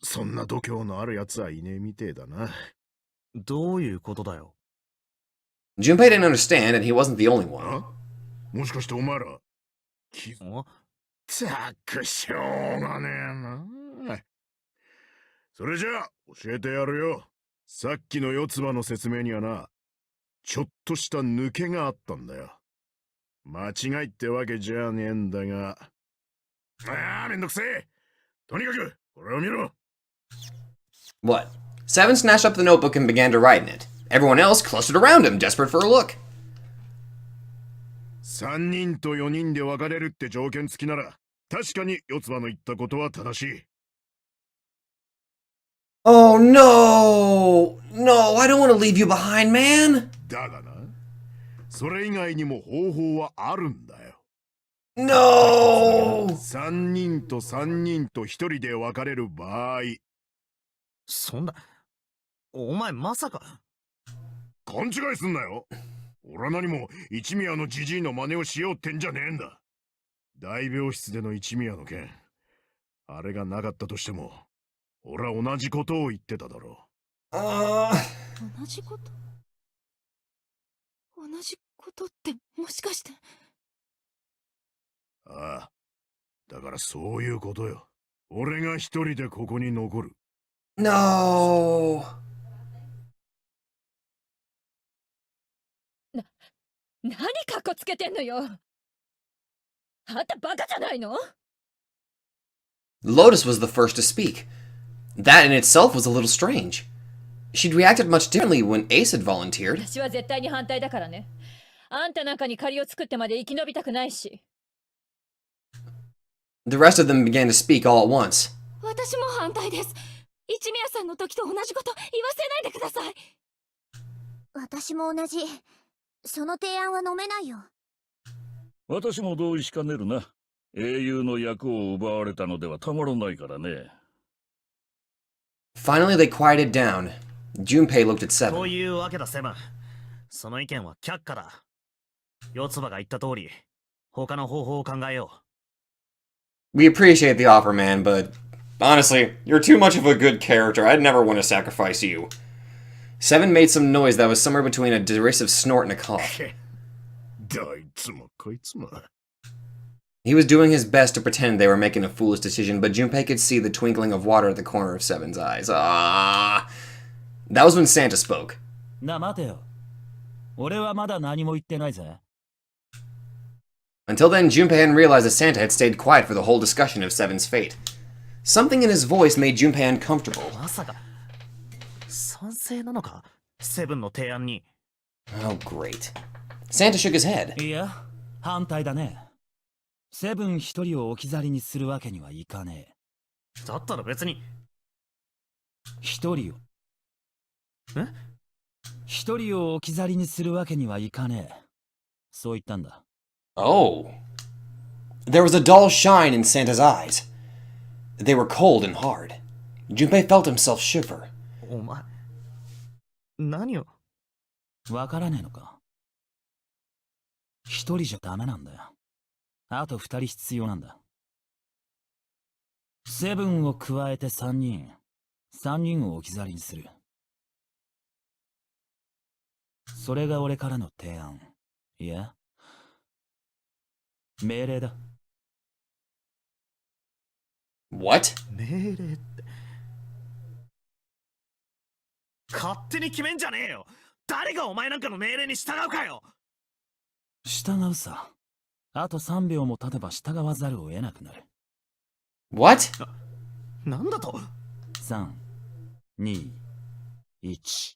そんな度胸のある奴はいねえみてえだな。どういうことだよ。 Junpei didn't understand, and he wasn't the only one. あ、もしかしてお前らったくしょうがねえな。それじゃあ教えてやるよ。さっきの四つ葉の説明にはな、ちょっとした抜けがあったんだよ。間違いってわけじゃねえんだが。ああ、めんどくせえ。とにかくこれを見ろ。 What? Seven snatched up the notebook and began to write in it. Everyone else clustered around him, desperate for a look. 3人と4人で分かれるって条件付きなら、確かに四つ葉の言ったことは正しい。Oh no! No, I don't want to leave you behind, man! だがな、それ以外にも方法はあるんだよ。No! 3人と3人と1人で分かれる場合。そんな、お前まさか。勘違いすんなよ。俺は何も一宮のジジイの真似をしようってんじゃねえんだ。大病室での一宮の件、あれがなかったとしても、俺は同じことを言ってただろう。同じこと？同じことってもしかして。ああ、だからそういうことよ。俺が一人でここに残る。No! 何カッコつけてんのよ。あんたバカじゃないの？ Lotus was the first to speak. That in itself was a little strange. She'd reacted much differently when Ace had volunteered. 私は絶対に反対だからね。あんたなんかに借りを作ってまで生き延びたくないし。The rest of them began to speak all at once. 私も反対です。一宮さんの時と同じこと言わせないでください。私も同じ。その提案は飲めないよ。私も同意しかねるな。英雄の役を奪われたのではたまらないからね。Finally, they quieted down. Junpei looked at と Seven. いうわけだ、セブン。その意見は却下だ。四つ葉が言った通り、他の方法を考えよう。 We appreciate the offer, man, but honestly, you're too much of a good character. I'd never want to sacrifice you. Seven made some noise that was somewhere between a derisive snort and a cough. どいつもこいつも。 He was doing his best to pretend they were making a foolish decision, but Junpei could see the twinkling of water at the corner of Seven's eyes. Ah! That was when Santa spoke. な、待てよ。俺はまだ何も言ってないぜ。Until then, Junpei hadn't realized that Santa had stayed quiet for the whole discussion of Seven's fate. Something in his voice made Junpei uncomfortable. まさか、賛成なのかセブンの提案に。 Oh, great. Santa shook his head. いや、反対だね。セブン一人を置き去りにするわけにはいかねえ。だったら別に。一人を。え？一人を置き去りにするわけにはいかねえ。そう言ったんだ。Oh. There was a dull shine in Santa's eyes. They were cold and hard. Junpei felt himself shiver. お前、何を。わからねえのか。一人じゃダメなんだよ。あと二人必要なんだ。セブンを加えて三人を置き去りにする。それが俺からの提案。いや、命令だ。What? 命令って。勝手に決めんじゃねえよ。誰がお前なんかの命令に従うかよ。従うさ。あと3秒も経てば従わざるを得なくなる。What? なんだと。3、2、1。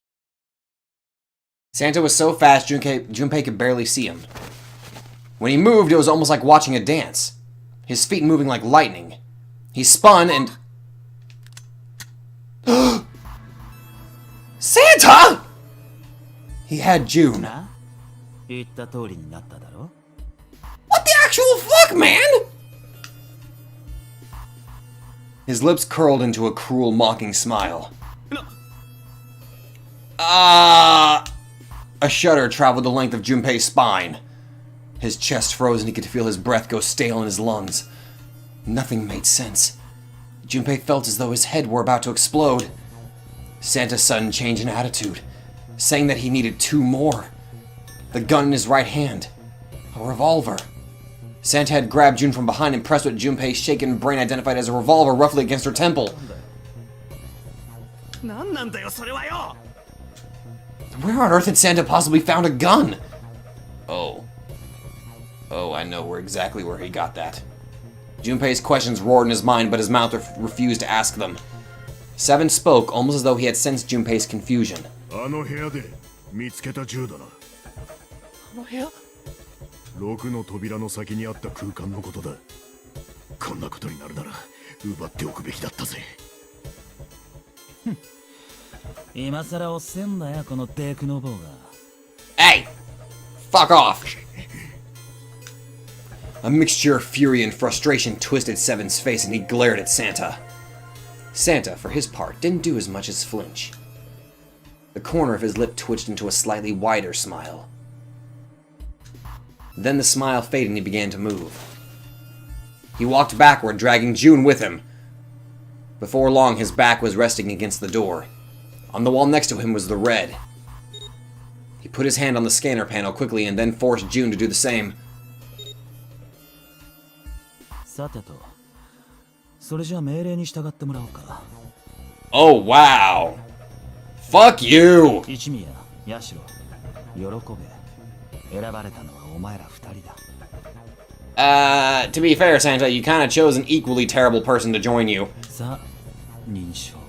Santa was so fast, Junpei could barely see him. When he moved, it was almost like watching a dance. His feet moving like lightning. He spun and... Santa! He had June. な、言った通りになっただろ。 What the actual fuck, man? His lips curled into a cruel, mocking smile. A shudder traveled the length of Junpei's spine. His chest froze and he could feel his breath go stale in his lungs. Nothing made sense. Junpei felt as though his head were about to explode. Santa's sudden change in attitude, saying that he needed 2 more. The gun in his right hand. A revolver. Santa had grabbed June from behind and pressed what Junpei's shaken brain identified as a revolver roughly against her temple. なんなんだよそれはよ。 Where on earth had Santa possibly found a gun? Oh. Oh, I know exactly where he got that. Junpei's questions roared in his mind, but his mouth refused to ask them. Seven spoke, almost as though he had sensed Junpei's confusion. あの部屋で見つけた銃だな。あの部屋。 6の扉の先にあった空間のことだ。こんなことになるなら奪っておくべきだったぜ。今さらおっせんだよ、このデクノボーが。Hey! Fuck off! A mixture of fury and frustration twisted Seven's face and he glared at Santa. Santa, for his part, didn't do as much as flinch. The corner of his lip twitched into a slightly wider smile. Then the smile faded and he began to move. He walked backward, dragging June with him. Before long, his back was resting against the door. On the wall next to him was the red. He put his hand on the scanner panel quickly and then forced June to do the same. さてと、それじゃあ命令に従ってもらおうか。Oh, wow! Fuck you! 一宮、ヤシロ、喜べ。選ばれたのはお前ら二人だ。To be fair, Santa, you kind of chose an equally terrible person to join you. さあ、認証を。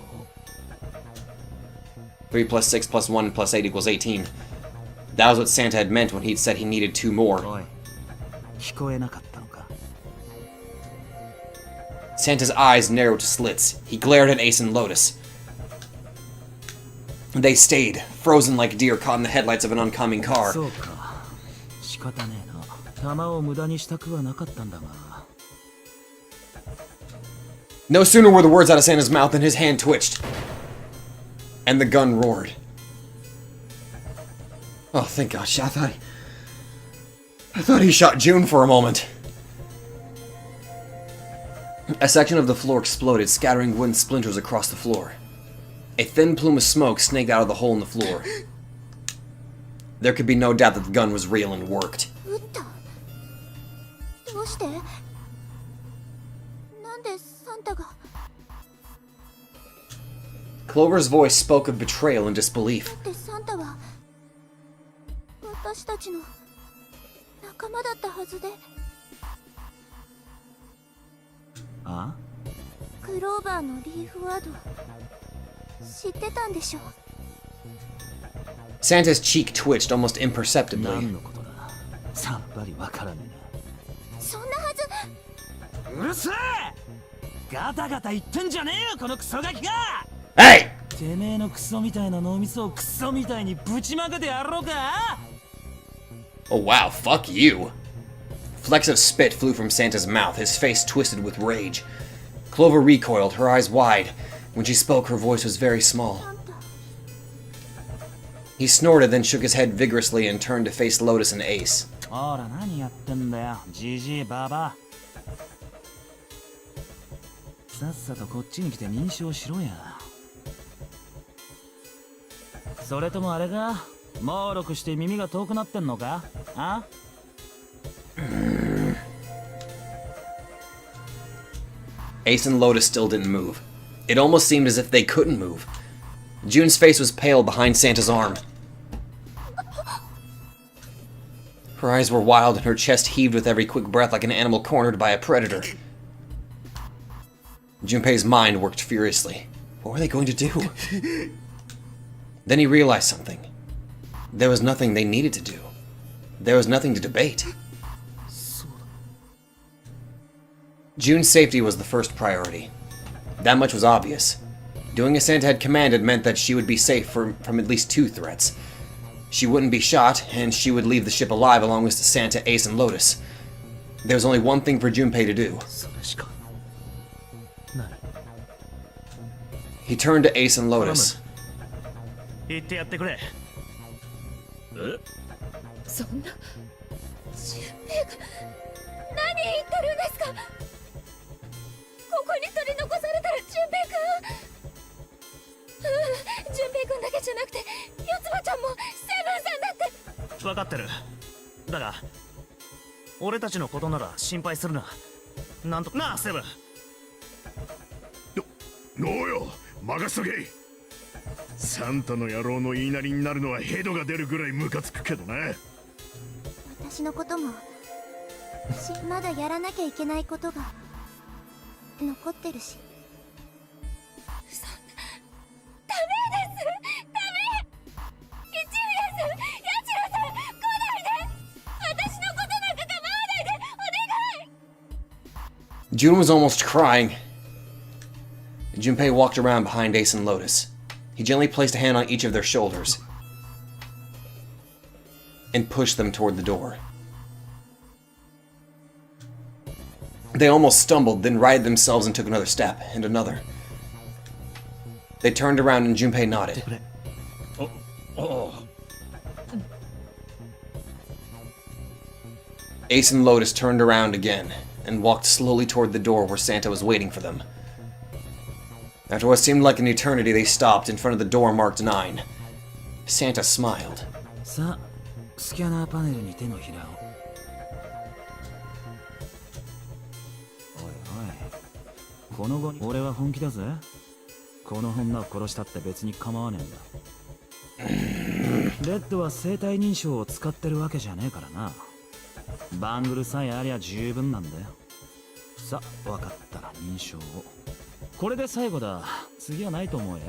3 plus 6 plus 1 plus 8 equals 18. That was what Santa had meant when he'd said he needed 2 more. おい、聞こえなかったのか。 Santa's eyes narrowed to slits. He glared at Ace and Lotus. They stayed, frozen like deer caught in the headlights of an oncoming car. そうか。仕方ねえな。弾を無駄にしたくはなかったんだが。No sooner were the words out of Santa's mouth than his hand twitched. And the gun roared. Oh, thank gosh, I thought he shot June for a moment. A section of the floor exploded, scattering wooden splinters across the floor. A thin plume of smoke snaked out of the hole in the floor. There could be no doubt that the gun was real and worked. 撃った？どうして？なんでサンタが？ Clover's voice spoke of betrayal and disbelief. だってサンタは私たちの仲間だったはずで。あ？クローバーのリーフワード知ってたんでしょ？ Santa's cheek twitched almost 何 imperceptibly. のことだ？さっぱりわからねそんなはず。えな。うるせえ！ガタガタ言ってんじゃねえよこのクソガキが！ Hey! てめえのクソみたいな脳みそをクソみたいにぶちまけてやろうか？ Oh wow, fuck you. Flecks of spit flew from Santa's mouth, his face twisted with rage. Clover recoiled, her eyes wide. When she spoke, her voice was very small. サンタ。 He snorted, then shook his head vigorously and turned to face Lotus and Ace. ほら何やってんだよジジイババア。さっさとこっちに来て認証しろや。それともあれか？猛録して耳が遠くなってんのか？あ？ Ace and Lotus still didn't move. It almost seemed as if they couldn't move. June's face was pale behind Santa's arm. Her eyes were wild and her chest heaved with every quick breath like an animal cornered by a predator. Junpei's mind worked furiously. What were they going to do? Then he realized something. There was nothing they needed to do. There was nothing to debate. June's safety was the first priority. That much was obvious. Doing as Santa had commanded meant that she would be safe from at least 2 threats. She wouldn't be shot, and she would leave the ship alive along with Santa, Ace, and Lotus. There was only one thing for Junpei to do. それしかない。 He turned to Ace and Lotus. 言ってやってくれ。そんな。何言ってるんですか？ここに取り残されたら純平くん。純平くんだけじゃなくて、四つ葉ちゃんもセブンさんだって。分かってる。だが俺たちのことなら心配するな。なんとなあセブン。どうよ任せとけ。サンタの野郎の言いなりになるのはヘドが出るぐらいムカつくけどね。私のこともまだやらなきゃいけないことが残ってるし。そんなダメです。ダメ。一宮さん、八代さん、来ないで。私のことなんか構わないで。お願い。 June was almost crying. Junpei walked around behind Ace and Lotus. He gently placed a hand on each of their shoulders and pushed them toward the door. They almost stumbled, then righted themselves and took another step, and another. They turned around and Junpei nodded. Ace and Lotus turned around again and walked slowly toward the door where Santa was waiting for them. After what seemed like an eternity, they stopped in front of the door marked 9. Santa smiled. さあスキャナーパネルに手のひらを。おいおい、この後に俺は本気だぜ。この女を殺したって別に構わねえんだ。レッドは生体認証を使ってるわけじゃねえからな。バングルさえありゃ十分なんだよ。さあ分かったら認証を。これで最後だ。次はないと思うよ。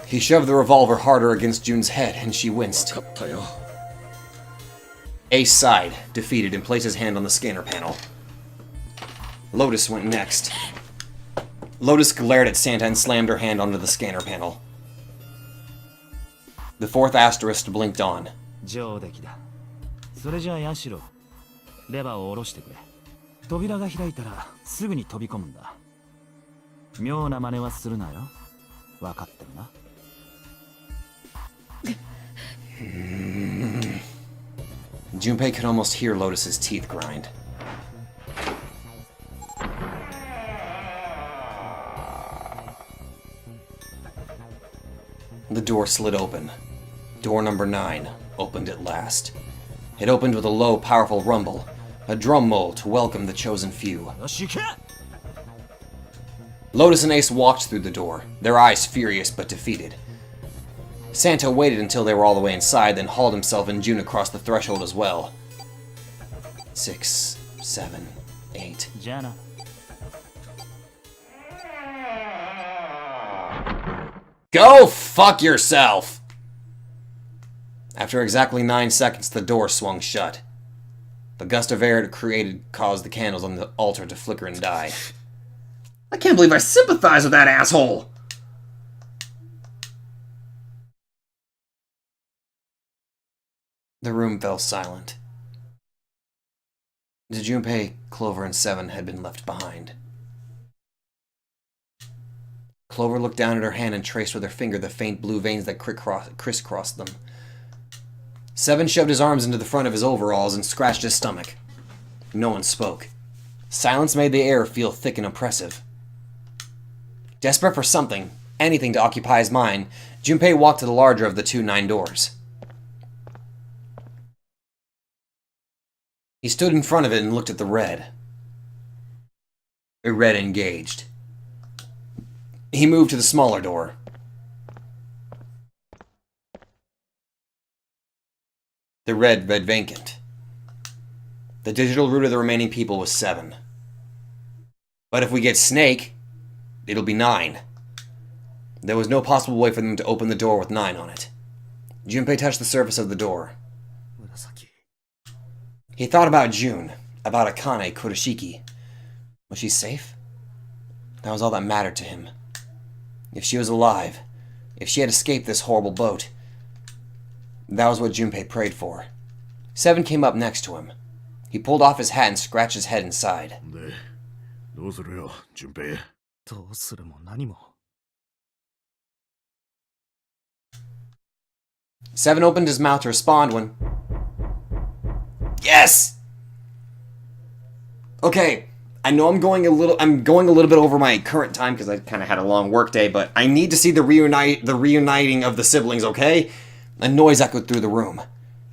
He shoved the revolver harder against June's head, and she winced. Ace sighed, defeated, and placed his hand on the scanner panel. Lotus went next. Lotus glared at Santa and slammed her hand onto the scanner panel. The fourth asterisk blinked on. 上出来だ。それじゃあヤシロ、レバーを下ろしてくれ。扉が開いたらすぐに飛び込むんだ。妙な真似はするなよ。分かってるな。Junpei could almost hear Lotus's teeth grind. The door slid open. Door number 9 opened at last. It opened with a low, powerful rumble, a drum roll to welcome the chosen few. よし行け。 Lotus and Ace walked through the door, their eyes furious but defeated. Santo waited until they were all the way inside, then hauled himself and June across the threshold as well. 6, 7, 8. じゃあな。 Go fuck yourself! After exactly 9 seconds, the door swung shut. The gust of air it created caused the candles on the altar to flicker and die. I can't believe I sympathize with that asshole! The room fell silent. Junpei, Clover, and Seven had been left behind. Clover looked down at her hand and traced with her finger the faint blue veins that crisscrossed them. Seven shoved his arms into the front of his overalls and scratched his stomach. No one spoke. Silence made the air feel thick and oppressive. Desperate for something, anything to occupy his mind, Junpei walked to the larger of the 2 9 doors. He stood in front of it and looked at the red. The red engaged. He moved to the smaller door. The red read vacant. The digital root of the remaining people was 7. But if we get Snake, it'll be 9. There was no possible way for them to open the door with 9 on it. Junpei touched the surface of the door. He thought about June, about Akane Kurashiki. Was she safe? That was all that mattered to him. If she was alive, if she had escaped this horrible boat, that was what Junpei prayed for. 7 came up next to him. He pulled off his hat and scratched his head inside. どうするよ、順平。どうするも何も。 7 opened his mouth to respond when... Yes! Okay, I know I'm going a little bit over my current time because I kind of had a long work day, but I need to see the reuniting of the siblings, okay? A noise echoed through the room.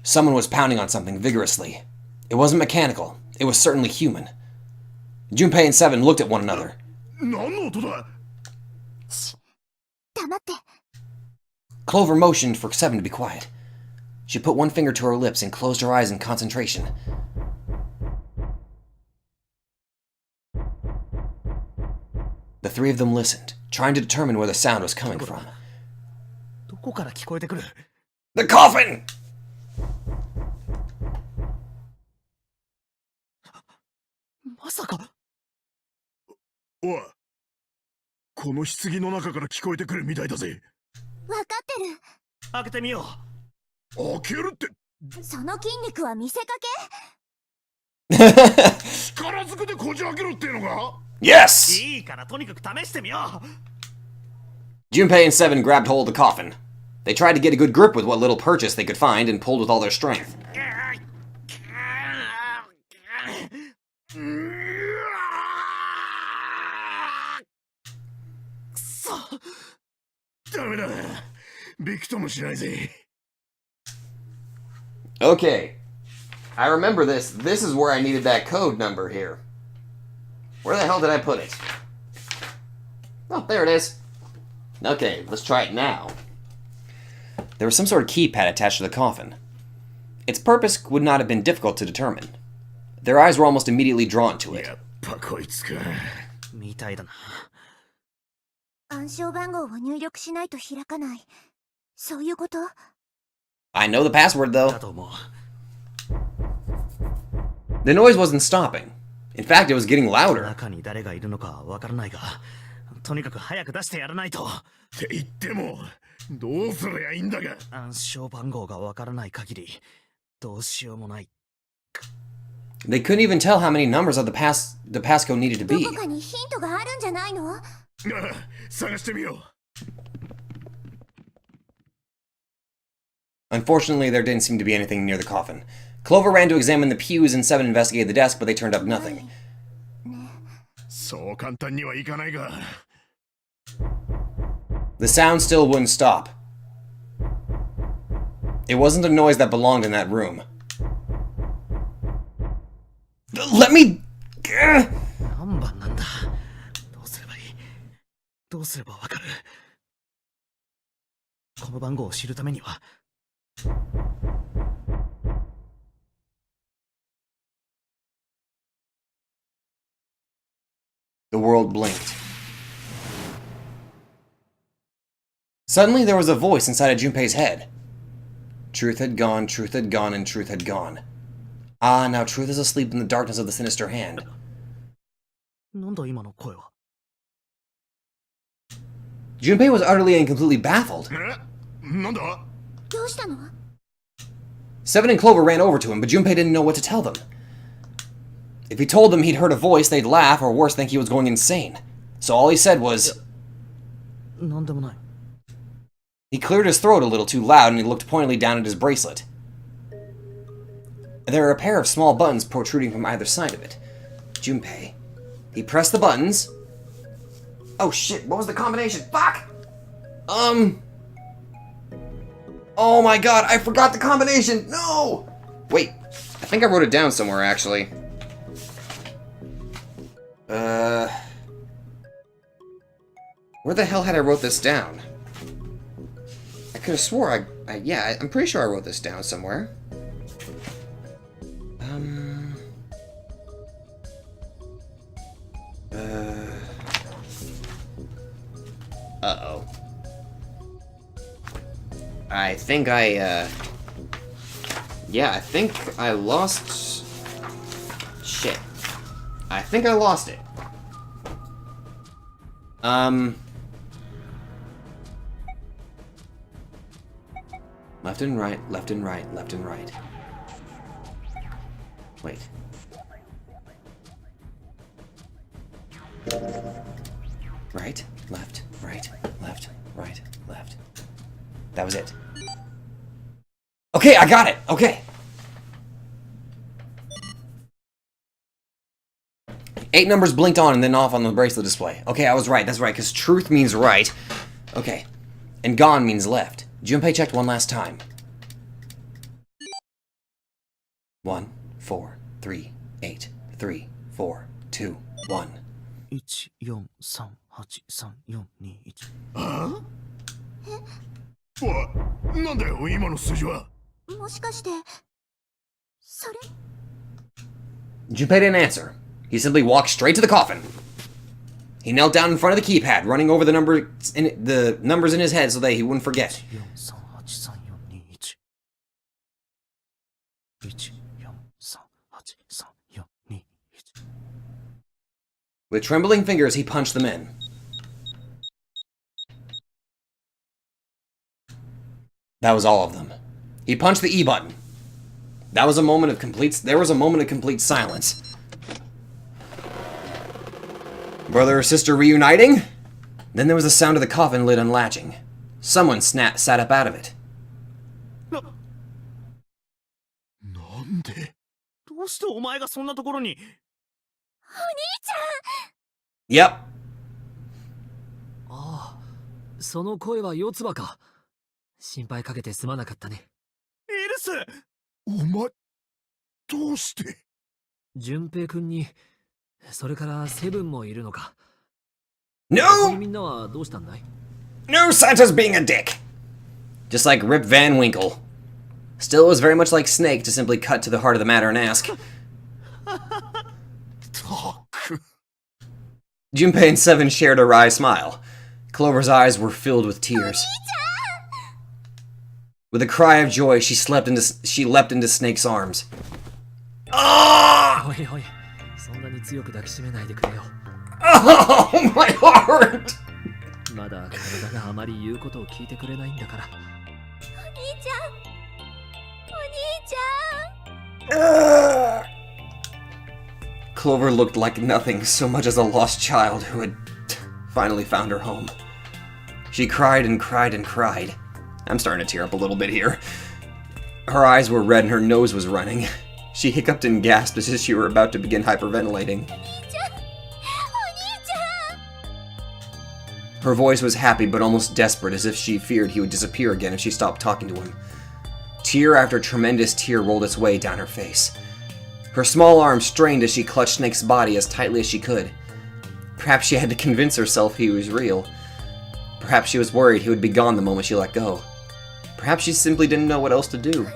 Someone was pounding on something vigorously. It wasn't mechanical. It was certainly human. Junpei and 7 looked at one another. 何の音だ? Clover motioned for 7 to be quiet. She put one finger to her lips and closed her eyes in concentration. The 3 of them listened, trying to determine where the sound was coming from. どこから聞こえてくる? The coffin! まさか。おい、この棺の中から聞こえてくるみたいだぜ。わかってる。開けてみよ開けるって。その筋肉は見せか力ずくでこじ開けろっていうのか? Yes! いいからとにかく試してみよう。 Junpei and 7 grabbed hold of the coffin. They tried to get a good grip with what little purchase they could find and pulled with all their strength. ダメだ。びくともしないぜ。 Okay. I remember this. This is where I needed that code number here. Where the hell did I put it? Oh, there it is. Okay, let's try it now. There was some sort of keypad attached to the coffin. Its purpose would not have been difficult to determine. Their eyes were almost immediately drawn to it. やっぱこいつか。みたいだな。暗証番号を入力しないと開かない。そういうこと？ I know the password, だ though. と思う。 The noise wasn't stopping. In fact, it was getting louder. 中に誰がいるのかわからないが、とにかく早く出してやらないと。って言っても、どうすりゃいいんだが。暗証番号がわからない限りどうしようもない。 They couldn't even tell how many numbers of the passcode needed to ど be. こかにヒントがあるんじゃないの？探してみよう。 Unfortunately, there didn't seem to be anything near the coffin. Clover ran to examine the pews and Seven investigated the desk, but they turned up nothing. そう簡単にはいかないが。 The sound still wouldn't stop. It wasn't a noise that belonged in that room. Let me... 何番なんだ。どうすればいい。どうすればわかる。この番号を知るためには。 The world blinked. Suddenly, there was a voice inside of Junpei's head. Truth had gone, and truth had gone. Ah, now truth is asleep in the darkness of the sinister hand. なんだ今の声は。 Junpei was utterly and completely baffled. なんだ。 どうしたの？ Seven and Clover ran over to him, but Junpei didn't know what to tell them. If he told them he'd heard a voice, they'd laugh, or worse, think he was going insane. So all he said was... なんでもない。 He cleared his throat a little too loud, and he looked pointedly down at his bracelet. There were a pair of small buttons protruding from either side of it. Junpei. He pressed the buttons. Oh shit, what was the combination? Fuck! Oh my god, I forgot the combination! No! Wait, I think I wrote it down somewhere, actually. Where the hell had I wrote this down? I could have swore yeah, I'm pretty sure I wrote this down somewhere. Uh-oh. I think yeah, I think I lost... Shit. I think I lost it. Left and right, left and right, left and right. Wait. Right, left, right, left, right, left. That was it. Okay, I got it! Okay! 8 numbers blinked on and then off on the bracelet display. Okay, I was right, that's right, because truth means right. Okay. And gone means left. Junpei checked one last time. 1, 4, 3, 8, 3, 4, 2, 1. 1438342なんだよ今の数字は。もしかしてそれ？ Junpei didn't answer. He simply walked straight to the coffin. He knelt down in front of the keypad, running over the numbers in his head so that he wouldn't forget. 1438342 With trembling fingers, he punched them in. That was all of them. He punched the E button. There was a moment of complete silence. Brother or sister reuniting? Then there was the sound of the coffin lid unlatching. Someone sat up out of it. なんで。どうしてお前がそんなところに。 Yep. ああ、その声は四つ葉か。心配かけてすまなかったね。エルス。お前、どうして。順平くんに、それからセブンもいるのか。 No! みんなはどうしたんだい？ No, Santa's being a dick! Just like Rip Van Winkle. Still, it was very much like Snake to simply cut to the heart of the matter and ask. Junpei and Seven shared a wry smile. Clover's eyes were filled with tears. With a cry of joy, she leapt into Snake's arms. Ah! おいおい、そんなに強く抱きしめないでくれよ。Oh, my heart! まだ体があまり言うことを聞いてくれないんだから。お兄ちゃん、お兄ちゃん。Clover looked like nothing so much as a lost child who had finally found her home. She cried and cried and cried. I'm starting to tear up a little bit here. Her eyes were red and her nose was running. She hiccuped and gasped as if she were about to begin hyperventilating. Her voice was happy but almost desperate, as if she feared he would disappear again if she stopped talking to him. Tear after tremendous tear rolled its way down her face. Her small arm strained as she clutched Snake's body as tightly as she could. Perhaps she had to convince herself he was real. Perhaps she was worried he would be gone the moment she let go. Perhaps she simply didn't know what else to do.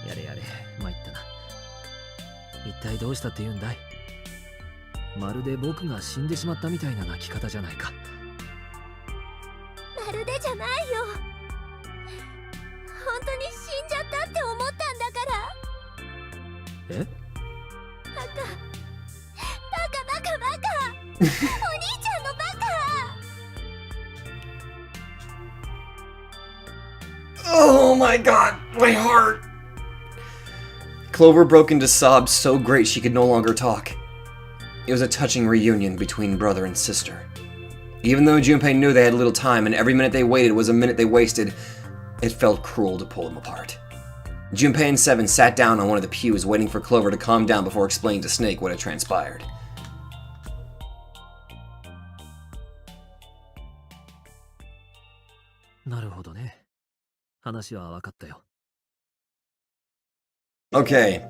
やれやれ、参ったな。一体どうしたって言うんだい？まるで僕が死んでしまったみたいな泣き方じゃないか。まるでじゃないよ。本当に死んじゃったって思ったんだから。え？バカお兄ちゃんのバカ。 Oh my god, my heart! Clover broke into sobs so great she could no longer talk. It was a touching reunion between brother and sister. Even though Junpei knew they had little time and every minute they waited was a minute they wasted, it felt cruel to pull them apart. Junpei and Seven sat down on one of the pews waiting for Clover to calm down before explaining to Snake what had transpired. なるほどね。話は分かったよ。 Okay.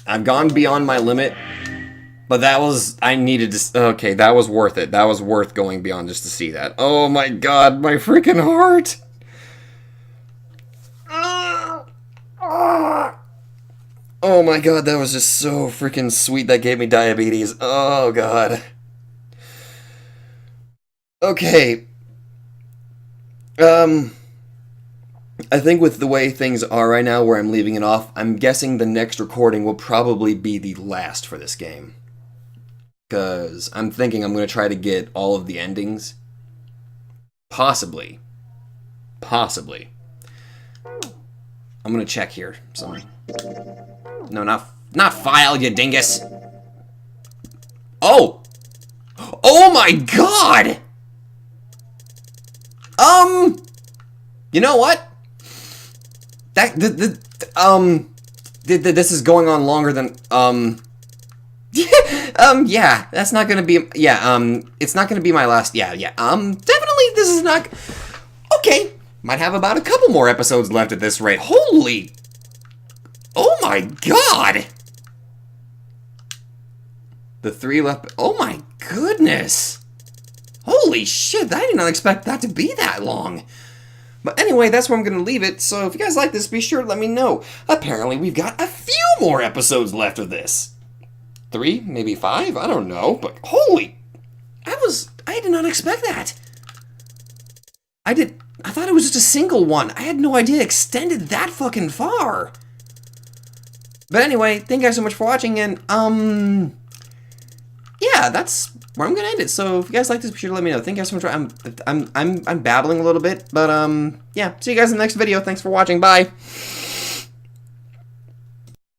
I've gone beyond my limit, but that was... I needed to... Okay, that was worth it. That was worth going beyond just to see that. Oh my god, my freaking heart! Oh my god, that was just so freaking sweet. That gave me diabetes. Oh god. Okay. I think with the way things are right now, where I'm leaving it off, I'm guessing the next recording will probably be the last for this game. Because I'm thinking I'm going to try to get all of the endings. Possibly. Possibly. I'm going to check here. No, not file, you dingus. Oh! Oh my god! You know what? This is going on longer than, yeah, that's not gonna be, yeah, it's not gonna be my last, definitely this is not, okay, might have about a couple more episodes left at this rate. Holy, oh my god! The 3 left, oh my goodness! Holy shit, I did not expect that to be that long. But anyway, that's where I'm going to leave it, so if you guys like this, be sure to let me know. Apparently, we've got a few more episodes left of this. 3, maybe 5, I don't know, but holy... I did not expect that. I thought it was just a single one. I had no idea it extended that fucking far. But anyway, thank you guys so much for watching, and, yeah, that's where I'm gonna end it. So if you guys like this, be sure to let me know. Thank you guys so much. I'm babbling a little bit, but yeah. See you guys in the next video. Thanks for watching. Bye.